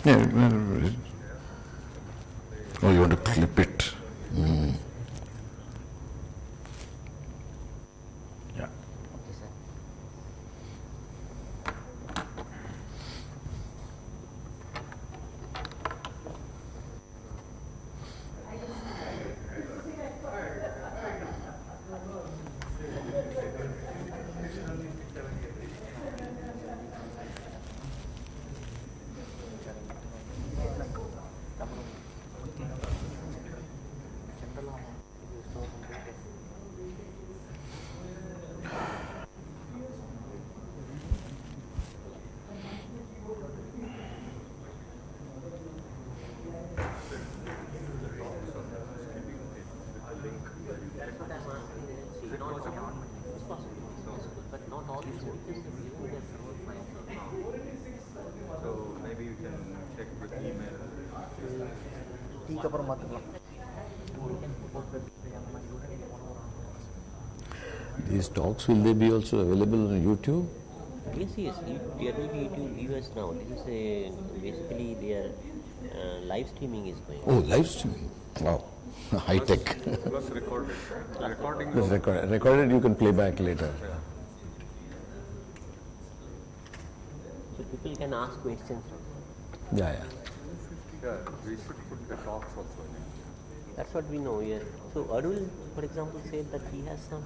Yeah. Oh, you want to clip it. Yeah. Okay, sir. That's what I'm asking. See, not all. It's possible. It's possible. But not all these speakers have given their server files. So maybe we can check with email. Take up a These talks, will they be also available on YouTube? Yes, yes. There will be YouTube viewers now. This is a basically their live streaming is going on. Oh, live streaming. Wow. High tech. Plus recorded. Recording. It's recorded. Recorded, you can play back later. So people can ask questions. Yeah. Yeah, we should put the talks also in it. That's what we know here. So Arul, for example, said that he has some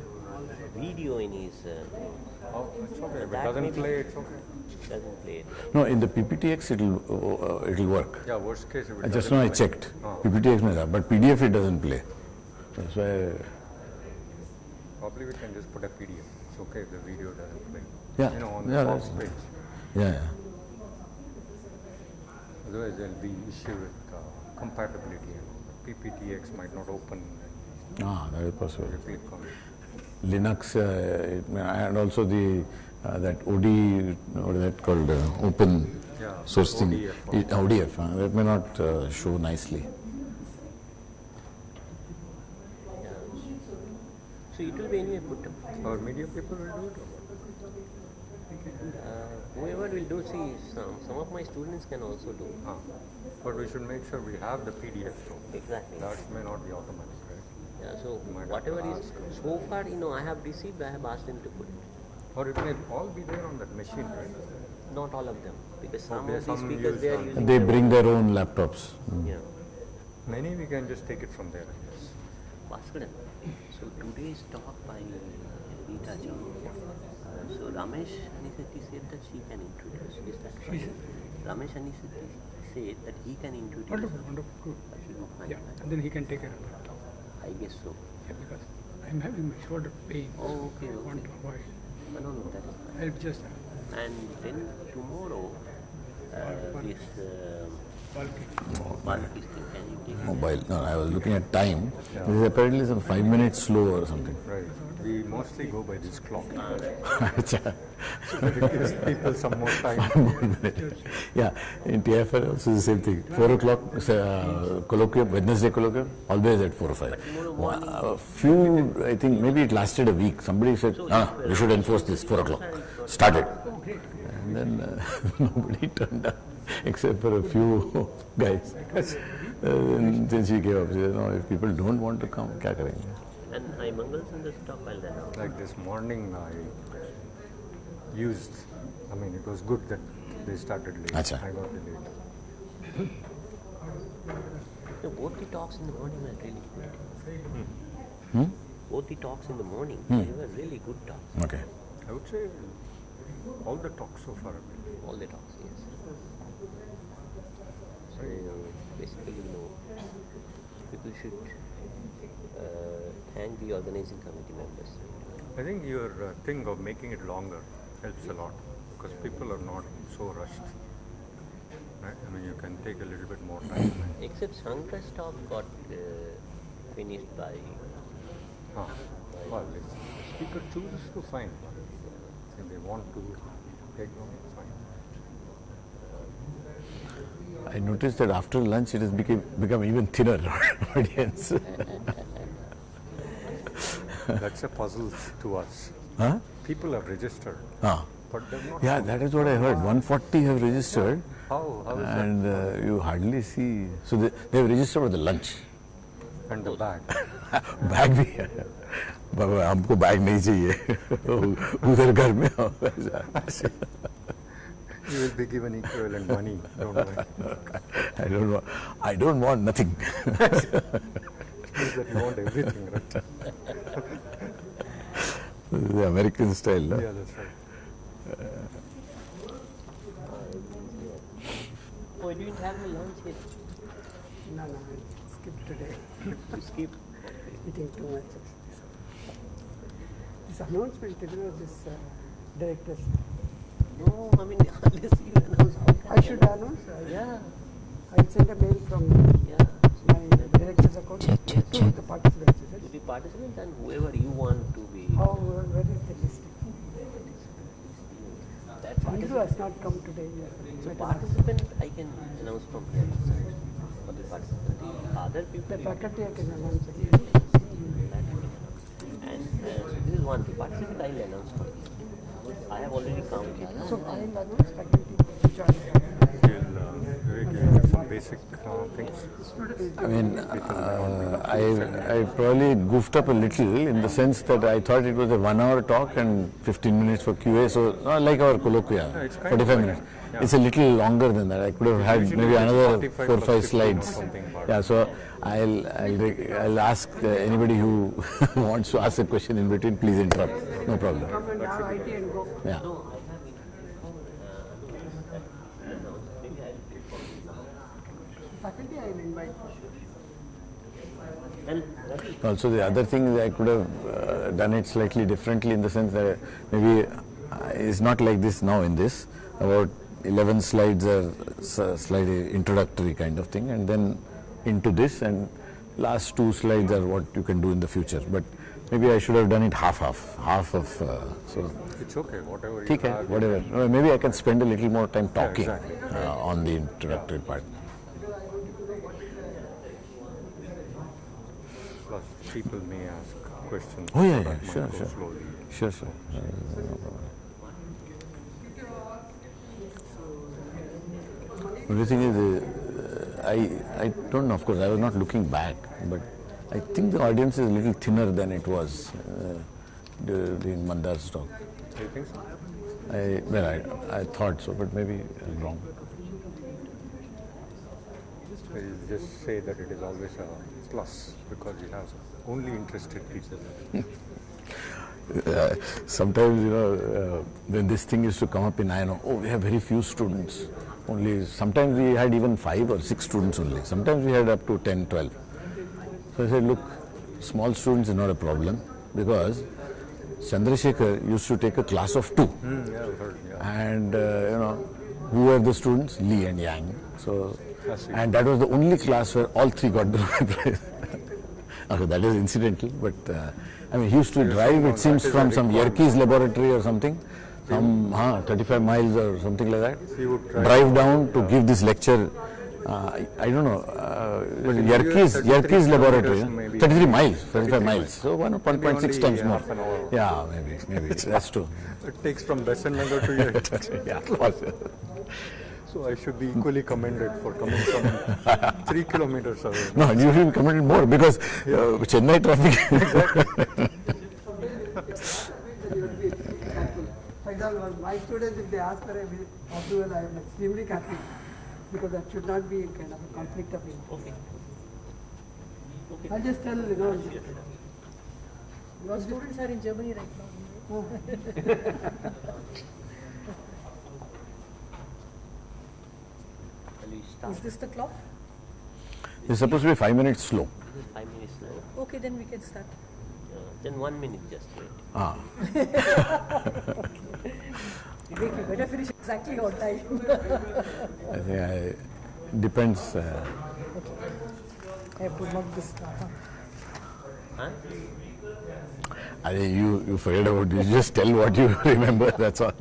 video in his. Oh, it's okay. If it That doesn't maybe- play, it's okay. Doesn't play it. No, in the PPTX it'll work. Yeah, worst case if it Just doesn't now I play. checked. Oh. PPTX may have, but PDF it doesn't play. That's why. Probably we can just put a PDF. It's okay if the video doesn't play. Yeah. You know, on Yeah, the talks that's- page. Yeah. Otherwise there'll be issue with compatibility. PPTX might not open Ah, that is possible. when you click on it. Linux, and also the that OD, what is that called? Open Yeah, source thing. ODF. ODF, that may not show nicely. So it will be anyway put up. Our media people will do it. Whoever will do, see, some of my students can also do. But we should make sure we have the PDF. So Exactly. that may not be automatic, right? Yeah, so You might have whatever to is so far, I have received, I have asked them to put it. Or it may all be there on that machine, right? Not all of them, because some Okay, of these some speakers use they are on- using. They their bring their own laptops. own- Yeah. Many we can just take it from there, I guess. Bhaskaran. So today's talk by Rita John. So Ramesh Anisetti said that she can introduce. Is that right? Ramesh Anisetti said that he can introduce. Wonderful, wonderful, good. Yeah, and then he can take care of it. I guess so. Yeah, because I'm having my shoulder pain. Oh, okay, I want okay. to avoid. No, that is fine. I'll just And then tomorrow, this bulking. Balki's thing, can you take? Mobile. No, I was looking at time. This is apparently some 5 minutes slow or something. Right. We mostly go by this clock. Acha. It gives people some more time. Yeah, in TFL also the same thing. 4 o'clock colloquium, Wednesday colloquium, always at 4 or 5. A few, I think maybe it lasted a week. Somebody said, we should enforce this, 4 o'clock. Started. And then nobody turned up except for a few guys. And then she gave up. She said, no, if people don't want to come, kya karenge? And I Mangal Sundar stockpile that now. Like this morning I used, it was good that they started late. Acha. I got late. So both the talks in the morning were really good. Both the talks in the morning, they were really good talks. Okay. I would say all the talks so far have been. All the talks, yes. So basically, people should thank the organizing committee members. I think your thing of making it longer helps a lot because people are not so rushed. Right? You can take a little bit more time. Except Shankar's talk got finished by. Well, if the speaker chooses to, fine. If they want to take on, fine. I noticed that after lunch it has become even thinner audience. That's a puzzle to us. Huh? People have registered. Ah. But they've not. Yeah, that is what I heard. 140 have registered, How is that? and you hardly see. So they have registered for the lunch. And the bag. Bag भी है, बाबा हमको bag नहीं चाहिए उधर घर में You will be given equivalent money. Don't worry. I don't want nothing. Means that you want everything, right? The American style, no? Yeah, that's right. Oh, you didn't have my lunch yet. No, I skipped today. You skip. Eating too much. This announcement, this directors. No, I mean, unless you announce. I should announce. Yeah, I sent a mail from yeah. my director's account to the participants. Is To it? be participants and whoever you want to be. How, where is the list? That Andrew participant. has not come today. So participant, I can announce from here itself for the participant. Other people, The faculty I can announce it. that I can announce. And this is one thing. Participant, I will announce for you. I have already counted. So I will announce faculty join. We'll give some basic things. I mean, I probably goofed up a little in the sense that I thought it was a 1 hour talk and 15 minutes for QA, so not like our colloquia, it's kind 45 of like minutes. that, yeah. It's a little longer than that. I could have had Usually maybe it's another 45 4 or plus 5 15 or slides. something, but- Yeah, so I'll ask anybody who wants to ask a question in between, please interrupt. No problem. Come and have IT and go. Yeah. Faculty I will invite. And Ravi, Also, the other thing is I could have done it slightly differently in the sense that maybe it's not like this now in this. About 11 slides are slightly introductory kind of thing, and then into this, and last 2 slides are what you can do in the future. But maybe I should have done it half of so. It's okay, whatever you ठीक है, have. whatever. Maybe I can spend a little more time talking exactly. on the introductory part. Plus, people may ask questions. Oh, yeah, so that yeah, might sure, go sure. slowly. Sure, sure. The thing is, I don't know, of course, I was not looking back, but I think the audience is a little thinner than it was during Mandar's talk. Do you think so? I thought so, but maybe I'm wrong. We'll just say that it is always a plus because you have only interested people. Sometimes, when this thing used to come up in INO, oh, we have very few students. Only sometimes we had even 5 or 6 students only. Sometimes we had up to 10, 12. So I said, look, small students is not a problem because Chandrasekhar used to take a class of 2. Yeah, I've heard, yeah. And, who were the students? Lee and Yang. So, I see. and that was the only class where all 3 got the prize. Okay, that is incidental, but he used to drive, it seems, that is from a some requirement. Yerkes laboratory or something, 35 miles or something like that. He would Drive down to give this lecture. I don't know, Yerkes 33 laboratory, kilometers maybe. 33 miles, 35 miles. So 1.6 only times more. half an hour. Yeah, maybe, that's true. It takes from Besant Nagar to here. Yeah, So I should be equally commended for coming from 3 kilometers away. no, you should be commended more because Chennai traffic. For example, my students, if they ask for a approval, I am extremely happy because that should not be kind of a conflict of interest. okay. I'll just tell, Your students are in Germany right now. Shall we start? Is this the clock? It's supposed to be 5 minutes slow. 5 minutes now. Okay, then we can start. Then 1 minute just wait. Vivek, you better finish exactly on time. I think it depends. I have to mark this now. Huh? I think you forget about it. You just tell what you remember, that's all.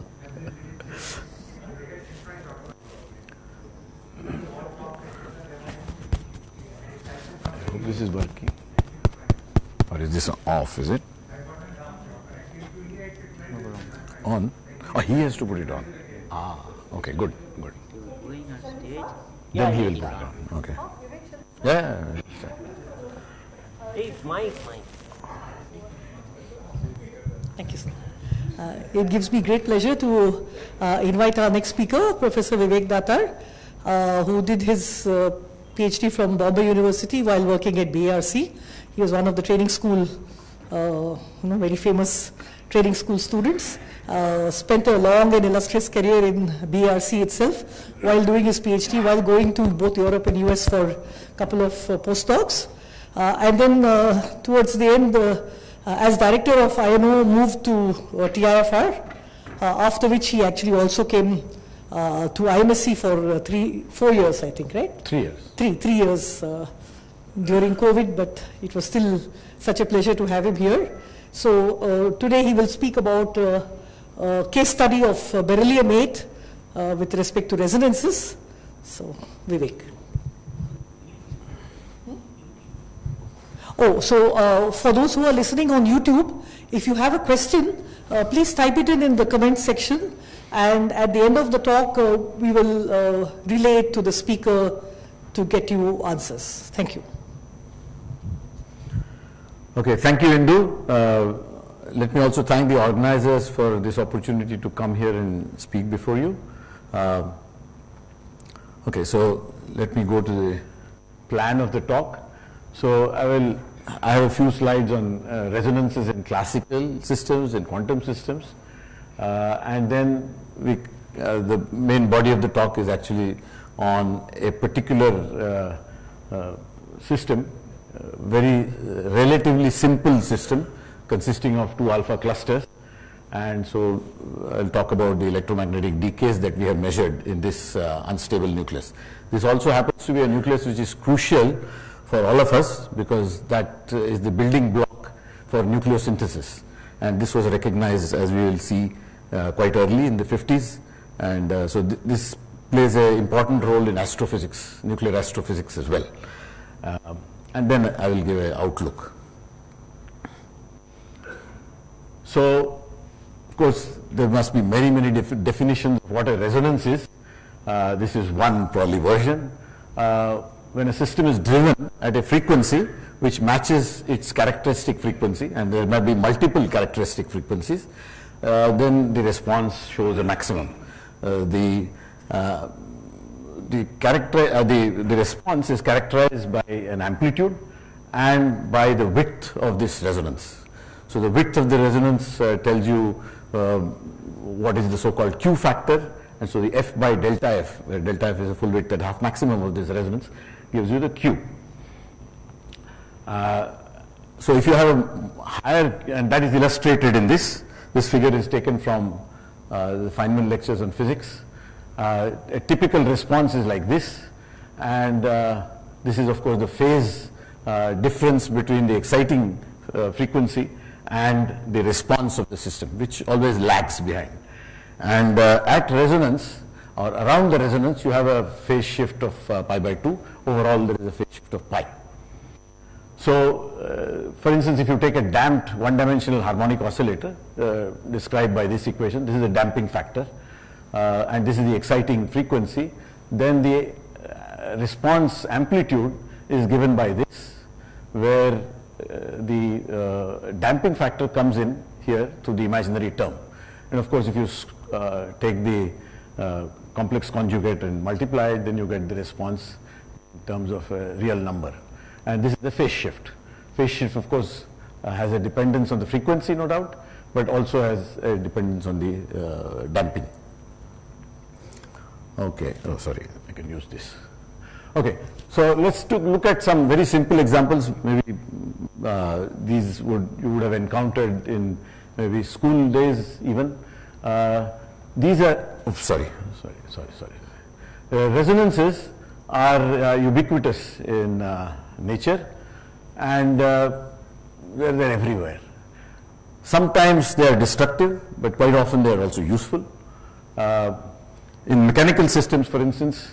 I hope this is working. Or is this off, is it? On? Oh, he has to put it on. Ah, okay, good, good. They were doing a stage. Then he will put it on. Okay. Yeah. Hey, it's mine, it's mine. Thank you, sir. It gives me great pleasure to invite our next speaker, Professor Vivek Datar, who did his PhD from Bombay University while working at BARC. He was one of the training school, very famous training school students. Spent a long and illustrious career in BARC itself while doing his PhD, while going to both Europe and US for a couple of postdocs. And then towards the end, as director of INO, moved to TIFR, after which he actually also came to IMSC for 4 years, I think, right? 3 years. Three years during COVID, but it was still such a pleasure to have him here. So today he will speak about a case study of beryllium-8 with respect to resonances. So, Vivek. Oh, so for those who are listening on YouTube, if you have a question, please type it in the comment section, and at the end of the talk, we will relay it to the speaker to get you answers. Thank you. Okay, thank you, Indu. Let me also thank the organizers for this opportunity to come here and speak before you. Okay, so let me go to the plan of the talk. So I have a few slides on resonances in classical systems and quantum systems, and then the main body of the talk is actually on a particular system, very relatively simple system consisting of 2 alpha clusters, and so I'll talk about the electromagnetic decays that we have measured in this unstable nucleus. This also happens to be a nucleus which is crucial for all of us, because that is the building block for nucleosynthesis, and this was recognized, as we will see, quite early in the 50s, and so this plays an important role in astrophysics, nuclear astrophysics as well. And then I will give an outlook. So, of course, there must be many definitions of what a resonance is. This is one probably version. When a system is driven at a frequency which matches its characteristic frequency, and there might be multiple characteristic frequencies, then the response shows a maximum. The response is characterized by an amplitude and by the width of this resonance. So the width of the resonance tells you what is the so-called Q factor, and so the F by delta F, where delta F is a full width at half maximum of this resonance, gives you the Q. So if you have a higher, and that is illustrated in this figure is taken from the Feynman lectures on physics. A typical response is like this, and this is of course the phase difference between the exciting frequency and the response of the system, which always lags behind. And at resonance, or around the resonance, you have a phase shift of pi by 2. Overall, there is a phase shift of pi. So, for instance, if you take a damped one-dimensional harmonic oscillator described by this equation, this is a damping factor, and this is the exciting frequency, then the response amplitude is given by this, where the damping factor comes in here to the imaginary term. And of course, if you take the complex conjugate and multiply it, then you get the response in terms of a real number. And this is the phase shift. Phase shift, of course, has a dependence on the frequency, no doubt, but also has a dependence on the damping. Okay, oh sorry, I can use this. Okay, so let's look at some very simple examples. Maybe these you would have encountered in maybe school days even. These are, sorry. Resonances are ubiquitous in nature, and they're everywhere. Sometimes they are destructive, but quite often they are also useful. In mechanical systems, for instance,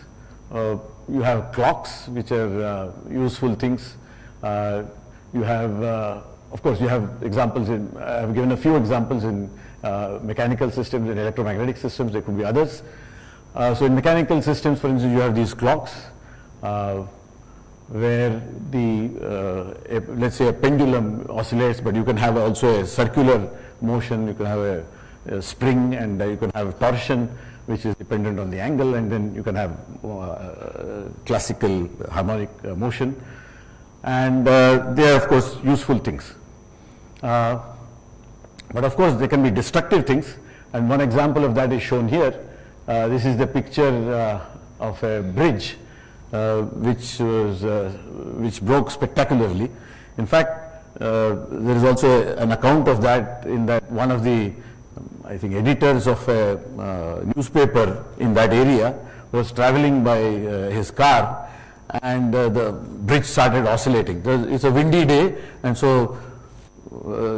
you have clocks, which are useful things. You have, of course, you have examples I have given a few examples in mechanical systems and electromagnetic systems, there could be others. So in mechanical systems, for instance, you have these clocks where let's say a pendulum oscillates, but you can have also a circular motion, you can have a spring, and you can have torsion, which is dependent on the angle, and then you can have classical harmonic motion. And they are, of course, useful things. But of course, they can be destructive things, and one example of that is shown here. This is the picture of a bridge which broke spectacularly. In fact, there is also an account of that in that one of the, I think, editors of a newspaper in that area was traveling by his car, and the bridge started oscillating. It's a windy day, and so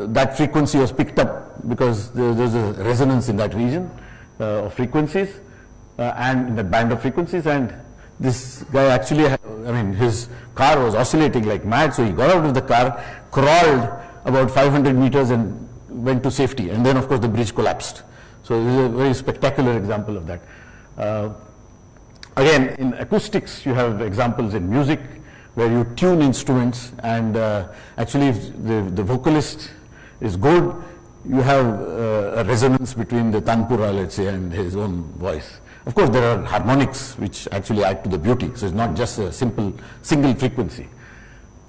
that frequency was picked up because there's a resonance in that region of frequencies and in the band of frequencies, and this guy actually, his car was oscillating like mad, so he got out of the car, crawled about 500 meters and went to safety, and then of course the bridge collapsed. So this is a very spectacular example of that. Again, in acoustics, you have examples in music where you tune instruments, and actually if the vocalist is good, you have a resonance between the tanpura, let's say, and his own voice. Of course, there are harmonics which actually add to the beauty, so it's not just a simple single frequency.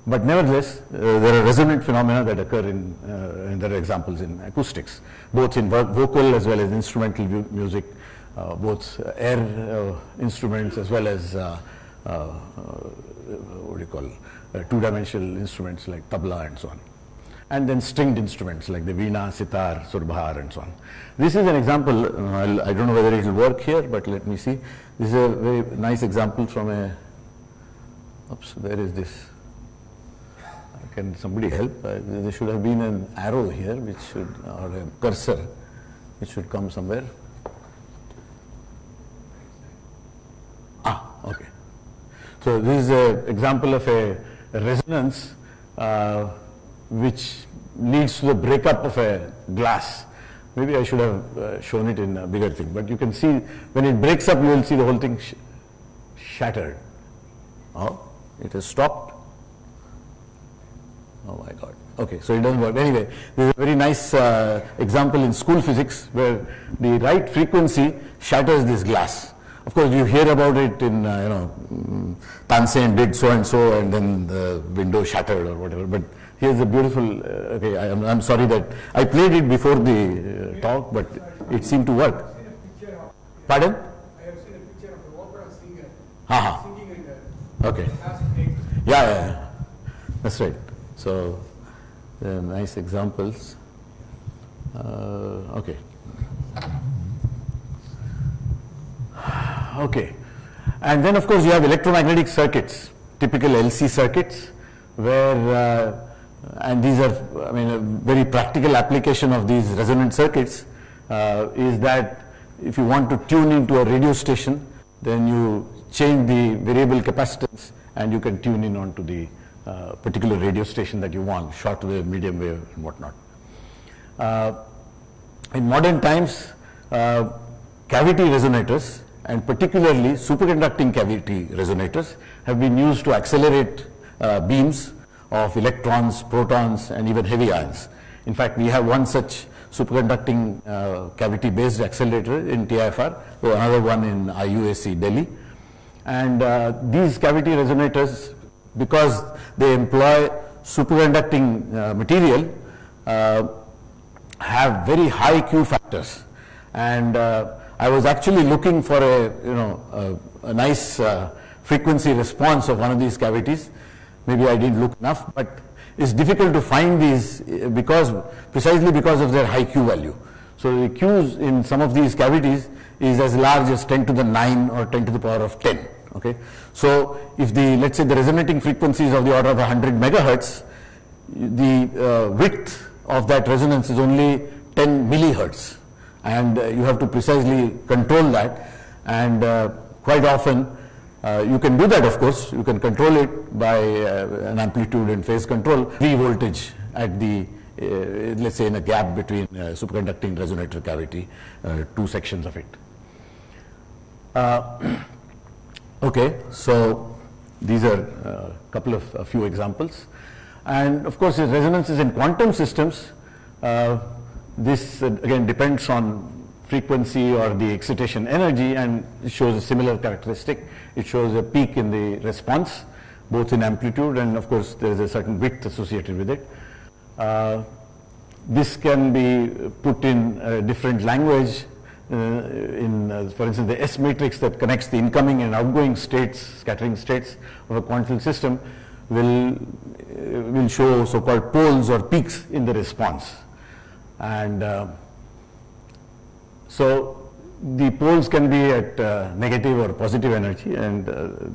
But nevertheless, there are resonant phenomena that occur and there are examples in acoustics, both in vocal as well as instrumental music, both air instruments as well as two-dimensional instruments like tabla and so on. And then stringed instruments like the veena, sitar, surbhar and so on. This is an example, I don't know whether it will work here, but let me see. This is a very nice example from where is this? Can somebody help? There should have been an arrow here which should, or a cursor, which should come somewhere. Okay. So this is an example of a resonance which leads to the breakup of a glass. Maybe I should have shown it in a bigger thing, but you can see when it breaks up, you will see the whole thing shattered. Oh, it has stopped. Oh my God. Okay, so it doesn't work. Anyway, there is a very nice example in school physics where the right frequency shatters this glass. Of course, you hear about it in, Tansen did so and so, and then the window shattered or whatever. But here's a beautiful, okay, I'm sorry that I played it before the talk, but it seemed to work. Pardon? I have seen a picture of the opera singer singing in the Okay. last break. Yeah. That's right. So, nice examples. Okay. Okay. And then of course you have electromagnetic circuits, typical LC circuits, where, and these are, a very practical application of these resonant circuits is that if you want to tune into a radio station, then you change the variable capacitance and you can tune in onto the particular radio station that you want, short wave, medium wave and whatnot. In modern times, cavity resonators, and particularly superconducting cavity resonators, have been used to accelerate beams of electrons, protons and even heavy ions. In fact, we have one such superconducting cavity-based accelerator in TIFR, so another one in IUAC Delhi. And these cavity resonators, because they employ superconducting material, have very high Q factors. And I was actually looking for a nice frequency response of one of these cavities. Maybe I didn't look enough, but it's difficult to find these precisely because of their high Q value. So the Qs in some of these cavities is as large as 10 to the 9 or 10 to the power of 10. Okay, so if let's say the resonating frequency is of the order of 100 megahertz, the width of that resonance is only 10 millihertz, and you have to precisely control that. And quite often you can do that, of course, you can control it by an amplitude and phase control, V voltage at the let's say in a gap between superconducting resonator cavity, two sections of it. Okay, so these are a few examples. And of course, the resonances in quantum systems, this again depends on frequency or the excitation energy, and it shows a similar characteristic. It shows a peak in the response, both in amplitude, and of course there is a certain width associated with it. This can be put in a different language. For instance, the S matrix that connects the incoming and outgoing states, scattering states of a quantum system will show so-called poles or peaks in the response. And so the poles can be at negative or positive energy, and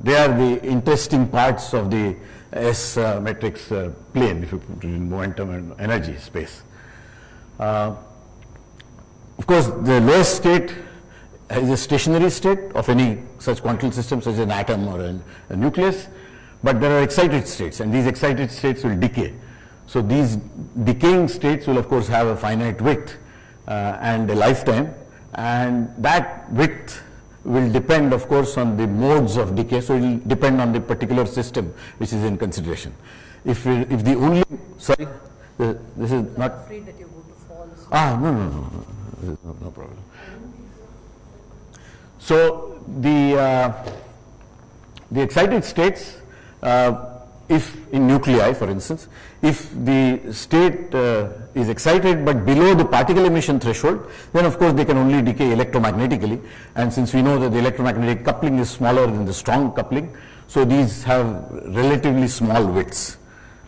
they are the interesting parts of the S matrix plane, if you put it in momentum and energy space. Of course, the lowest state is a stationary state of any such quantum system, such as an atom or a nucleus, but there are excited states, and these excited states will decay. So these decaying states will of course have a finite width and a lifetime, and that width will depend of course on the modes of decay, so it will depend on the particular system which is in consideration. If the only, sorry, this is not... Afraid that you're going to fall. No. No problem. So the excited states, if in nuclei, for instance, if the state is excited but below the particle emission threshold, then of course they can only decay electromagnetically. And since we know that the electromagnetic coupling is smaller than the strong coupling, so these have relatively small widths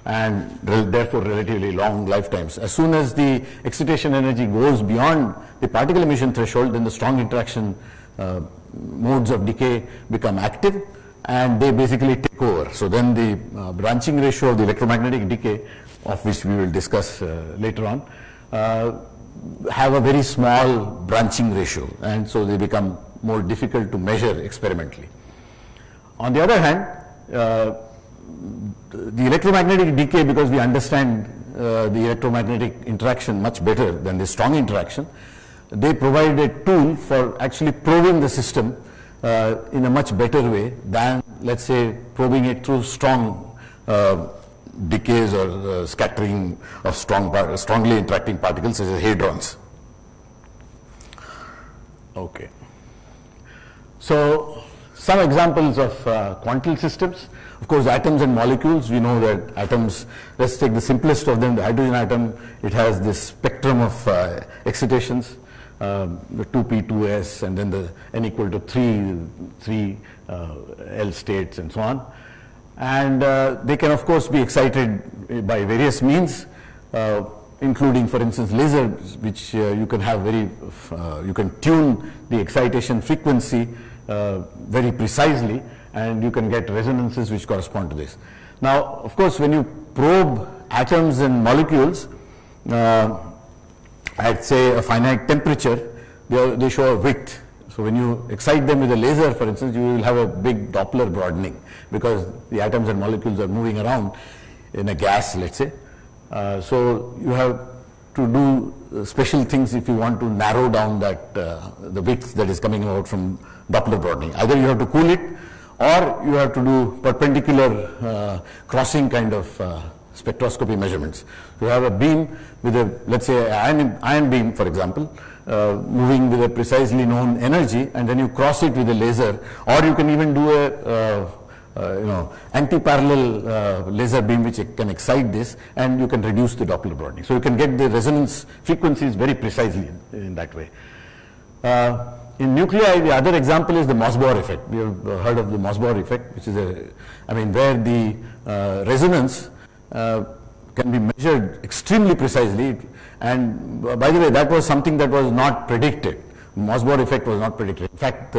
and therefore relatively long lifetimes. As soon as the excitation energy goes beyond the particle emission threshold, then the strong interaction modes of decay become active, and they basically take over. So then the branching ratio of the electromagnetic decay, of which we will discuss later on, have a very small branching ratio, and so they become more difficult to measure experimentally. On the other hand, the electromagnetic decay, because we understand the electromagnetic interaction much better than the strong interaction, they provide a tool for actually probing the system in a much better way than, let's say, probing it through strong decays or scattering of strongly interacting particles such as hadrons. Okay. So some examples of quantum systems. Of course, atoms and molecules, we know that atoms, let's take the simplest of them, the hydrogen atom. It has this spectrum of excitations, the 2p, 2s, and then the n equal to 3 L states and so on. And they can of course be excited by various means, including, for instance, lasers, which you can have you can tune the excitation frequency very precisely, and you can get resonances which correspond to this. Now, of course, when you probe atoms and molecules at, say, a finite temperature, they show a width. So when you excite them with a laser, for instance, you will have a big Doppler broadening, because the atoms and molecules are moving around in a gas, let's say. So you have to do special things if you want to narrow down that the width that is coming out from Doppler broadening. Either you have to cool it, or you have to do perpendicular crossing kind of spectroscopy measurements. You have a beam with a, let's say, ion beam, for example, moving with a precisely known energy, and then you cross it with a laser, or you can even do a anti-parallel laser beam which can excite this, and you can reduce the Doppler broadening. So you can get the resonance frequencies very precisely in that way. In nuclei, the other example is the Mossbauer effect. We have heard of the Mossbauer effect, which is where the resonance can be measured extremely precisely. And by the way, that was something that was not predicted. Mossbauer effect was not predicted. In fact,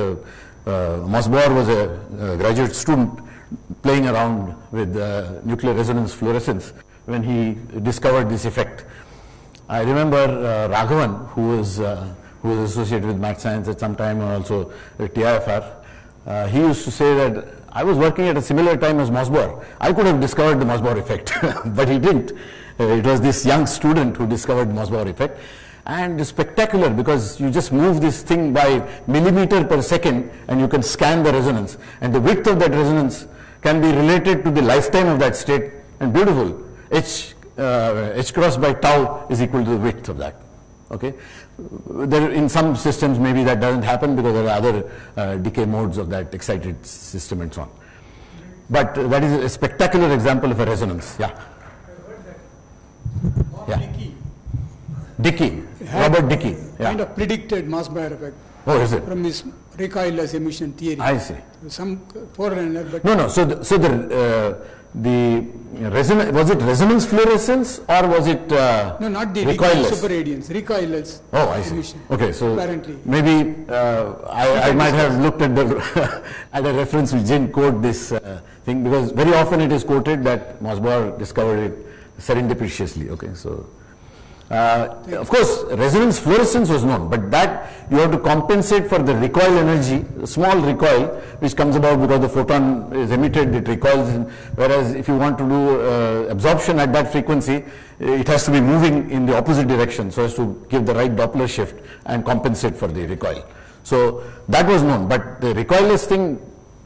Mossbauer was a graduate student playing around with nuclear resonance fluorescence when he discovered this effect. I remember Raghavan, who was associated with math science at some time, and also at TIFR, he used to say that I was working at a similar time as Mossbauer. I could have discovered the Mossbauer effect, but he didn't. It was this young student who discovered Mossbauer effect. And it's spectacular because you just move this thing by millimeter per second and you can scan the resonance. And the width of that resonance can be related to the lifetime of that state. And beautiful, h cross by tau is equal to the width of that. Okay, there in some systems maybe that doesn't happen because there are other decay modes of that excited system and so on. But that is a spectacular example of a resonance. Yeah. Yeah. Dickey, Robert Dickey. Yeah. Kind of predicted Mossbauer effect Oh, is it? from his recoilless emission theory. I see. Some forerunner, but No. So the resonance, was it resonance fluorescence or was it no, not the recoilless? superradiance, recoilless Oh, I see. emission. Okay, so Apparently. maybe I might have looked at the at a reference which didn't quote this thing, because very often it is quoted that Mossbauer discovered it serendipitously. Okay, so of course resonance fluorescence was known, but that you have to compensate for the recoil energy, small recoil which comes about because the photon is emitted, it recoils, whereas if you want to do absorption at that frequency, it has to be moving in the opposite direction so as to give the right Doppler shift and compensate for the recoil. So that was known, but the recoilless thing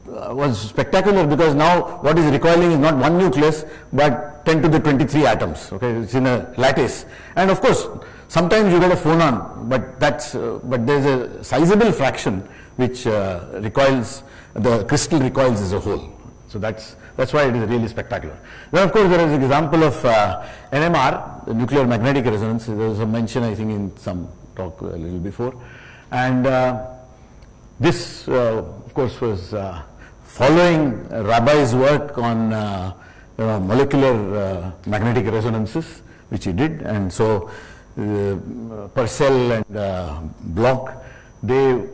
was spectacular because now what is recoiling is not one nucleus but 10 to the 23 atoms. Okay, it's in a lattice, and of course sometimes you get a phonon, but but there's a sizable fraction which recoils, the crystal recoils as a whole. So that's why it is really spectacular. Then of course there is an example of NMR, the nuclear magnetic resonance. There was a mention I think in some talk a little before, and this of course was following Rabbai's work on molecular magnetic resonances, which he did, and so Purcell and Bloch, they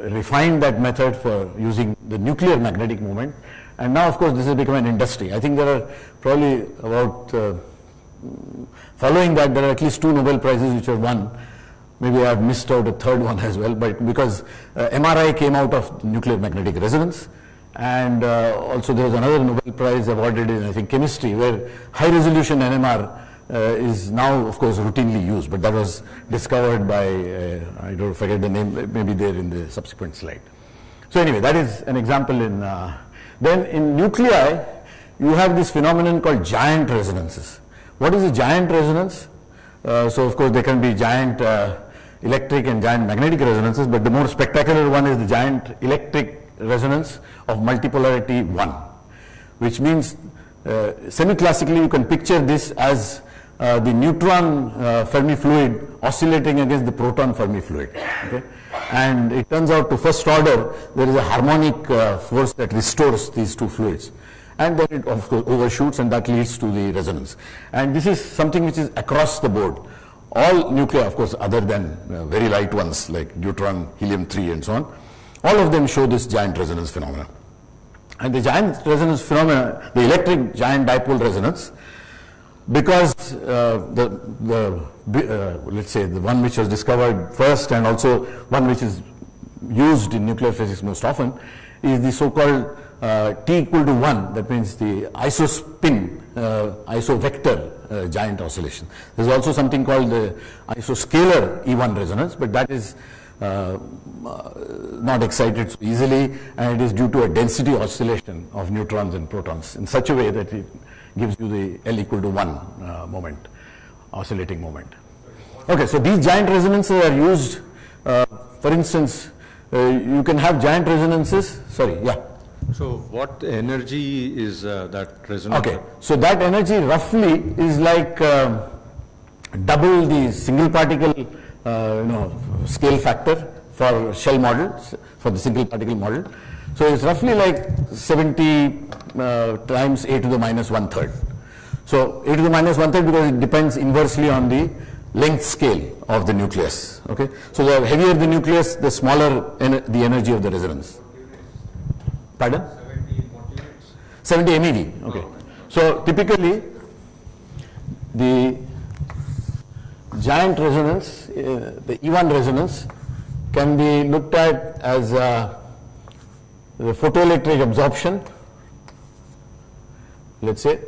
refined that method for using the nuclear magnetic moment, and now of course this has become an industry. I think there are probably about, following that there are at least 2 Nobel Prizes which were won. Maybe I have missed out a third one as well, but because MRI came out of nuclear magnetic resonance, and also there was another Nobel Prize awarded in I think chemistry, where high resolution NMR is now of course routinely used, but that was discovered by, I don't forget the name, maybe there in the subsequent slide. So anyway, that is an example in, then in nuclei, you have this phenomenon called giant resonances. What is a giant resonance? So of course there can be giant electric and giant magnetic resonances, but the more spectacular one is the giant electric resonance of multipolarity 1, which means semi-classically you can picture this as the neutron Fermi fluid oscillating against the proton Fermi fluid. Okay? And it turns out to first order there is a harmonic force that restores these two fluids, and then it of course overshoots, and that leads to the resonance. And this is something which is across the board. All nuclei, of course, other than very light ones like neutron, helium-3 and so on, all of them show this giant resonance phenomena. And the giant resonance phenomena, the electric giant dipole resonance, because let's say the one which was discovered first and also one which is used in nuclear physics most often, is the so-called T equal to 1, that means the isospin, isovector giant oscillation. There is also something called the isoscalar E1 resonance, but that is not excited so easily, and it is due to a density oscillation of neutrons and protons in such a way that it gives you the L equal to 1 moment, oscillating moment. Okay, so these giant resonances are used, for instance, you can have giant resonances, sorry, yeah. So what energy is that resonance? Okay, so that energy roughly is like double the single particle scale factor for shell models, for the single particle model. So it's roughly like 70 times a to the minus 1/3. So a to the minus 1/3 because it depends inversely on the length scale of the nucleus. Okay, so the heavier the nucleus, the smaller the energy of the resonance. Pardon? 70 MeV. Okay. So typically the giant resonance, the E1 resonance, can be looked at as the photoelectric absorption, let's say,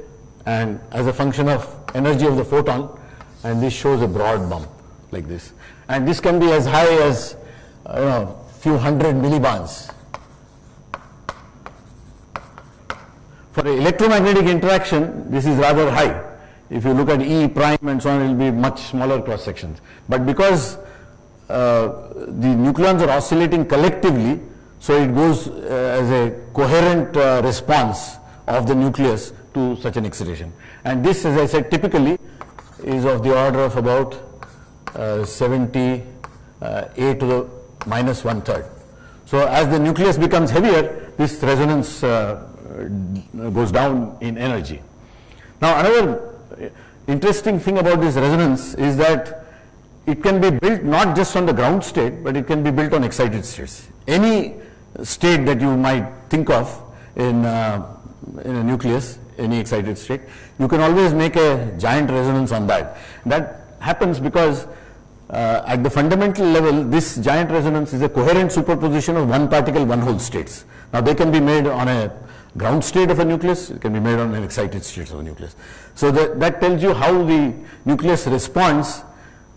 and as a function of energy of the photon, and this shows a broad bump like this. And this can be as high as few hundred millibarns. For electromagnetic interaction, this is rather high. If you look at E prime and so on, it will be much smaller cross sections. But because the nucleons are oscillating collectively, so it goes as a coherent response of the nucleus to such an excitation. And this, as I said, typically is of the order of about 70 A to the minus 1/3. So as the nucleus becomes heavier, this resonance goes down in energy. Now another interesting thing about this resonance is that it can be built not just on the ground state, but it can be built on excited states. Any state that you might think of in a nucleus, any excited state, you can always make a giant resonance on that. That happens because at the fundamental level, this giant resonance is a coherent superposition of one particle, one hole states. Now they can be made on a ground state of a nucleus, it can be made on an excited state of a nucleus. So that tells you how the nucleus responds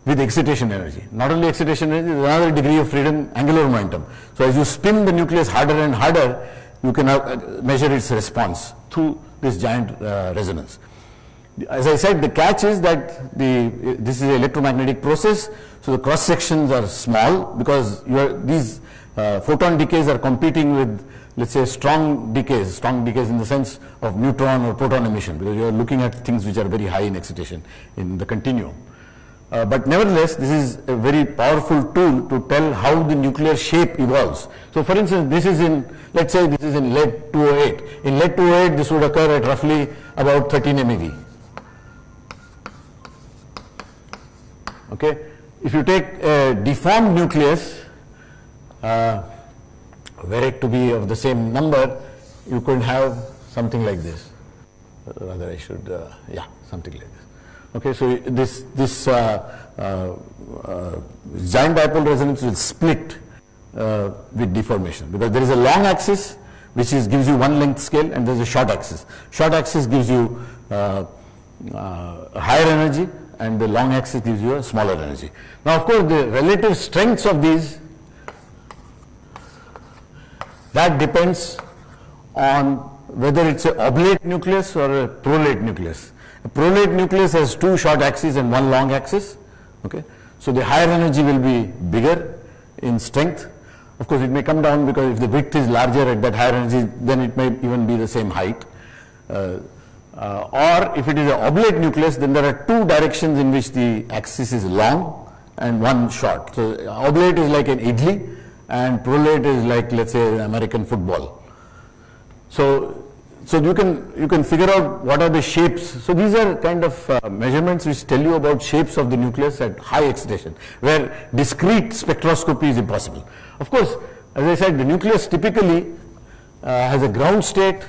with excitation energy. Not only excitation energy, there is another degree of freedom, angular momentum. So as you spin the nucleus harder and harder, you can measure its response through this giant resonance. As I said, the catch is that this is an electromagnetic process, so the cross sections are small because these photon decays are competing with, let's say, strong decays in the sense of neutron or proton emission, because you are looking at things which are very high in excitation in the continuum. But nevertheless, this is a very powerful tool to tell how the nuclear shape evolves. So for instance, this is in, let's say this is in lead 208. In lead 208, this would occur at roughly about 13 MeV. Okay, if you take a deformed nucleus, were it to be of the same number, you could have something like this. Rather, I should, something like this. Okay, so this giant dipole resonance will split with deformation, because there is a long axis which gives you one length scale, and there is a short axis. Short axis gives you a higher energy, and the long axis gives you a smaller energy. Now, of course, the relative strengths of these, that depends on whether it's an oblate nucleus or a prolate nucleus. A prolate nucleus has two short axes and one long axis. Okay, so the higher energy will be bigger in strength. Of course, it may come down because if the width is larger at that higher energy, then it may even be the same height. Or if it is an oblate nucleus, then there are two directions in which the axis is long and one short. So oblate is like an idli, and prolate is like, let's say, an American football. So you can figure out what are the shapes. So these are kind of measurements which tell you about shapes of the nucleus at high excitation, where discrete spectroscopy is impossible. Of course, as I said, the nucleus typically has a ground state,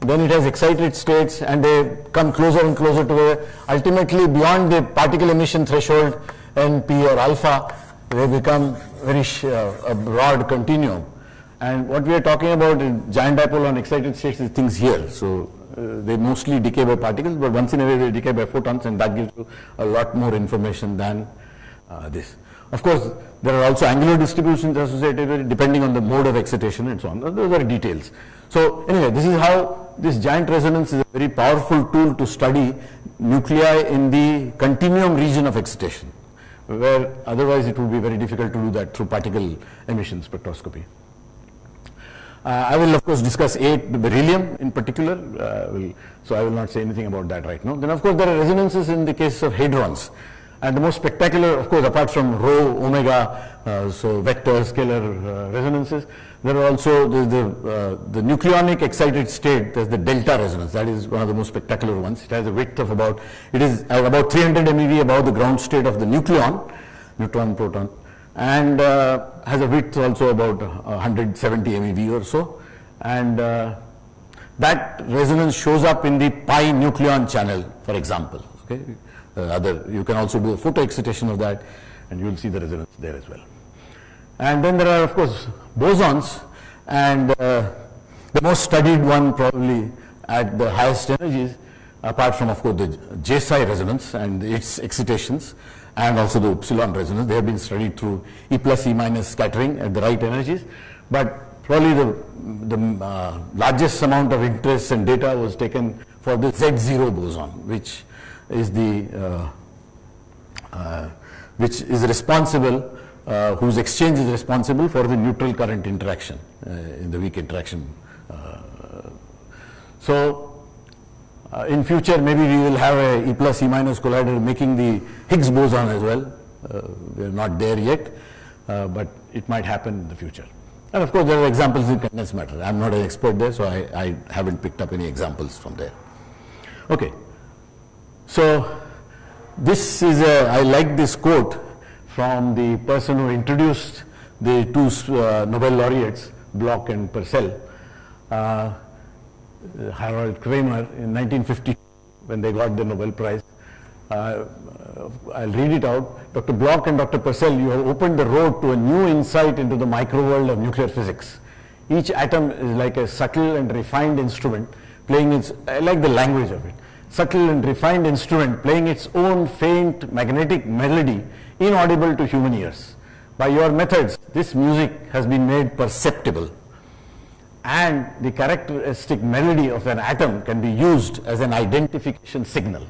then it has excited states, and they come closer and closer to ultimately beyond the particle emission threshold, NP or alpha, they become a broad continuum. And what we are talking about in giant dipole on excited states is things here. So they mostly decay by particles, but once in a way they decay by photons, and that gives you a lot more information than this. Of course, there are also angular distributions associated with it, depending on the mode of excitation and so on. Those are details. So anyway, this is how this giant resonance is a very powerful tool to study nuclei in the continuum region of excitation, where otherwise it would be very difficult to do that through particle emission spectroscopy. I will of course discuss beryllium in particular, so I will not say anything about that right now. Then of course there are resonances in the case of hadrons, and the most spectacular, of course, apart from rho, omega, so vector, scalar resonances, there are also the nucleonic excited state. There's the delta resonance. That is one of the most spectacular ones. It has a width of about 300 MeV above the ground state of the neutron, proton, and has a width also about 170 MeV or so, and that resonance shows up in the pi nucleon channel, for example. Okay, you can also do a photo excitation of that, and you will see the resonance there as well. And then there are, of course, bosons, And the most studied one probably at the highest energies, apart from of course the J-psi resonance and its excitations, and also the epsilon resonance, they have been studied through E plus E minus scattering at the right energies. But probably the largest amount of interest and data was taken for the Z0 boson, which is responsible, whose exchange is responsible for the neutral current interaction in the weak interaction. In future, maybe we will have a E plus E minus collider making the Higgs boson as well. We are not there yet, but it might happen in the future. And of course, there are examples in condensed matter. I'm not an expert there, so I haven't picked up any examples from there. Okay. So this is I like this quote from the person who introduced the two Nobel laureates, Bloch and Purcell. Harold Kramer in 1950 when they got the Nobel Prize. I'll read it out. Dr. Bloch and Dr. Purcell, you have opened the road to a new insight into the microworld of nuclear physics. Each atom is like a subtle and refined instrument playing its, I like the language of it, subtle and refined instrument playing its own faint magnetic melody inaudible to human ears. By your methods, this music has been made perceptible, and the characteristic melody of an atom can be used as an identification signal.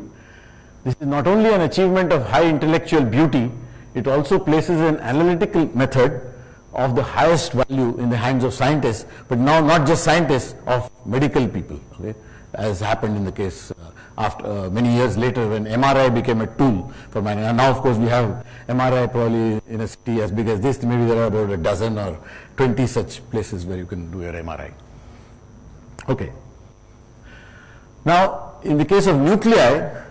This is not only an achievement of high intellectual beauty, it also places an analytical method of the highest value in the hands of scientists, but now not just scientists, of medical people, okay? As happened in the case after many years later when MRI became a tool for management. And now of course we have MRI probably in a city as big as this, maybe there are about a dozen or 20 such places where you can do your MRI. Okay. Now in the case of nuclei,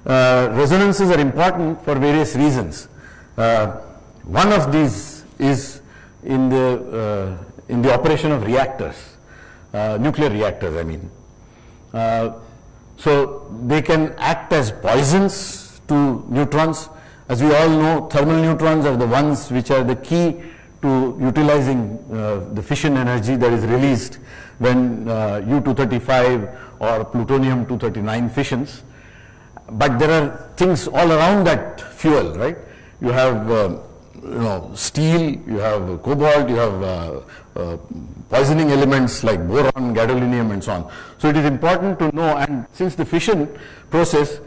resonances are important for various reasons. One of these is in the operation of reactors, nuclear reactors I mean. So they can act as poisons to neutrons. As we all know, thermal neutrons are the ones which are the key to utilizing the fission energy that is released when U-235 or plutonium-239 fissions. But there are things all around that fuel, right? You have steel, you have cobalt, you have poisoning elements like boron, gadolinium and so on. So it is important to know, and since the fission process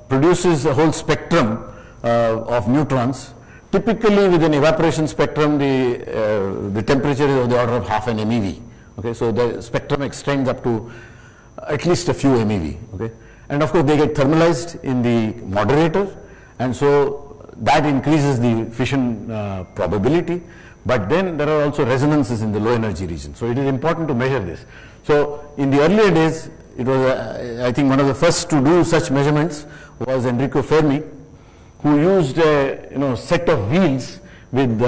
produces a whole spectrum of neutrons, typically with an evaporation spectrum the temperature is of the order of half an MeV. Okay, so the spectrum extends up to at least a few MeV. Okay, and of course they get thermalized in the moderator, and so that increases the fission probability. But then there are also resonances in the low energy region. So it is important to measure this. So in the earlier days, it was I think one of the first to do such measurements was Enrico Fermi, who used a set of wheels with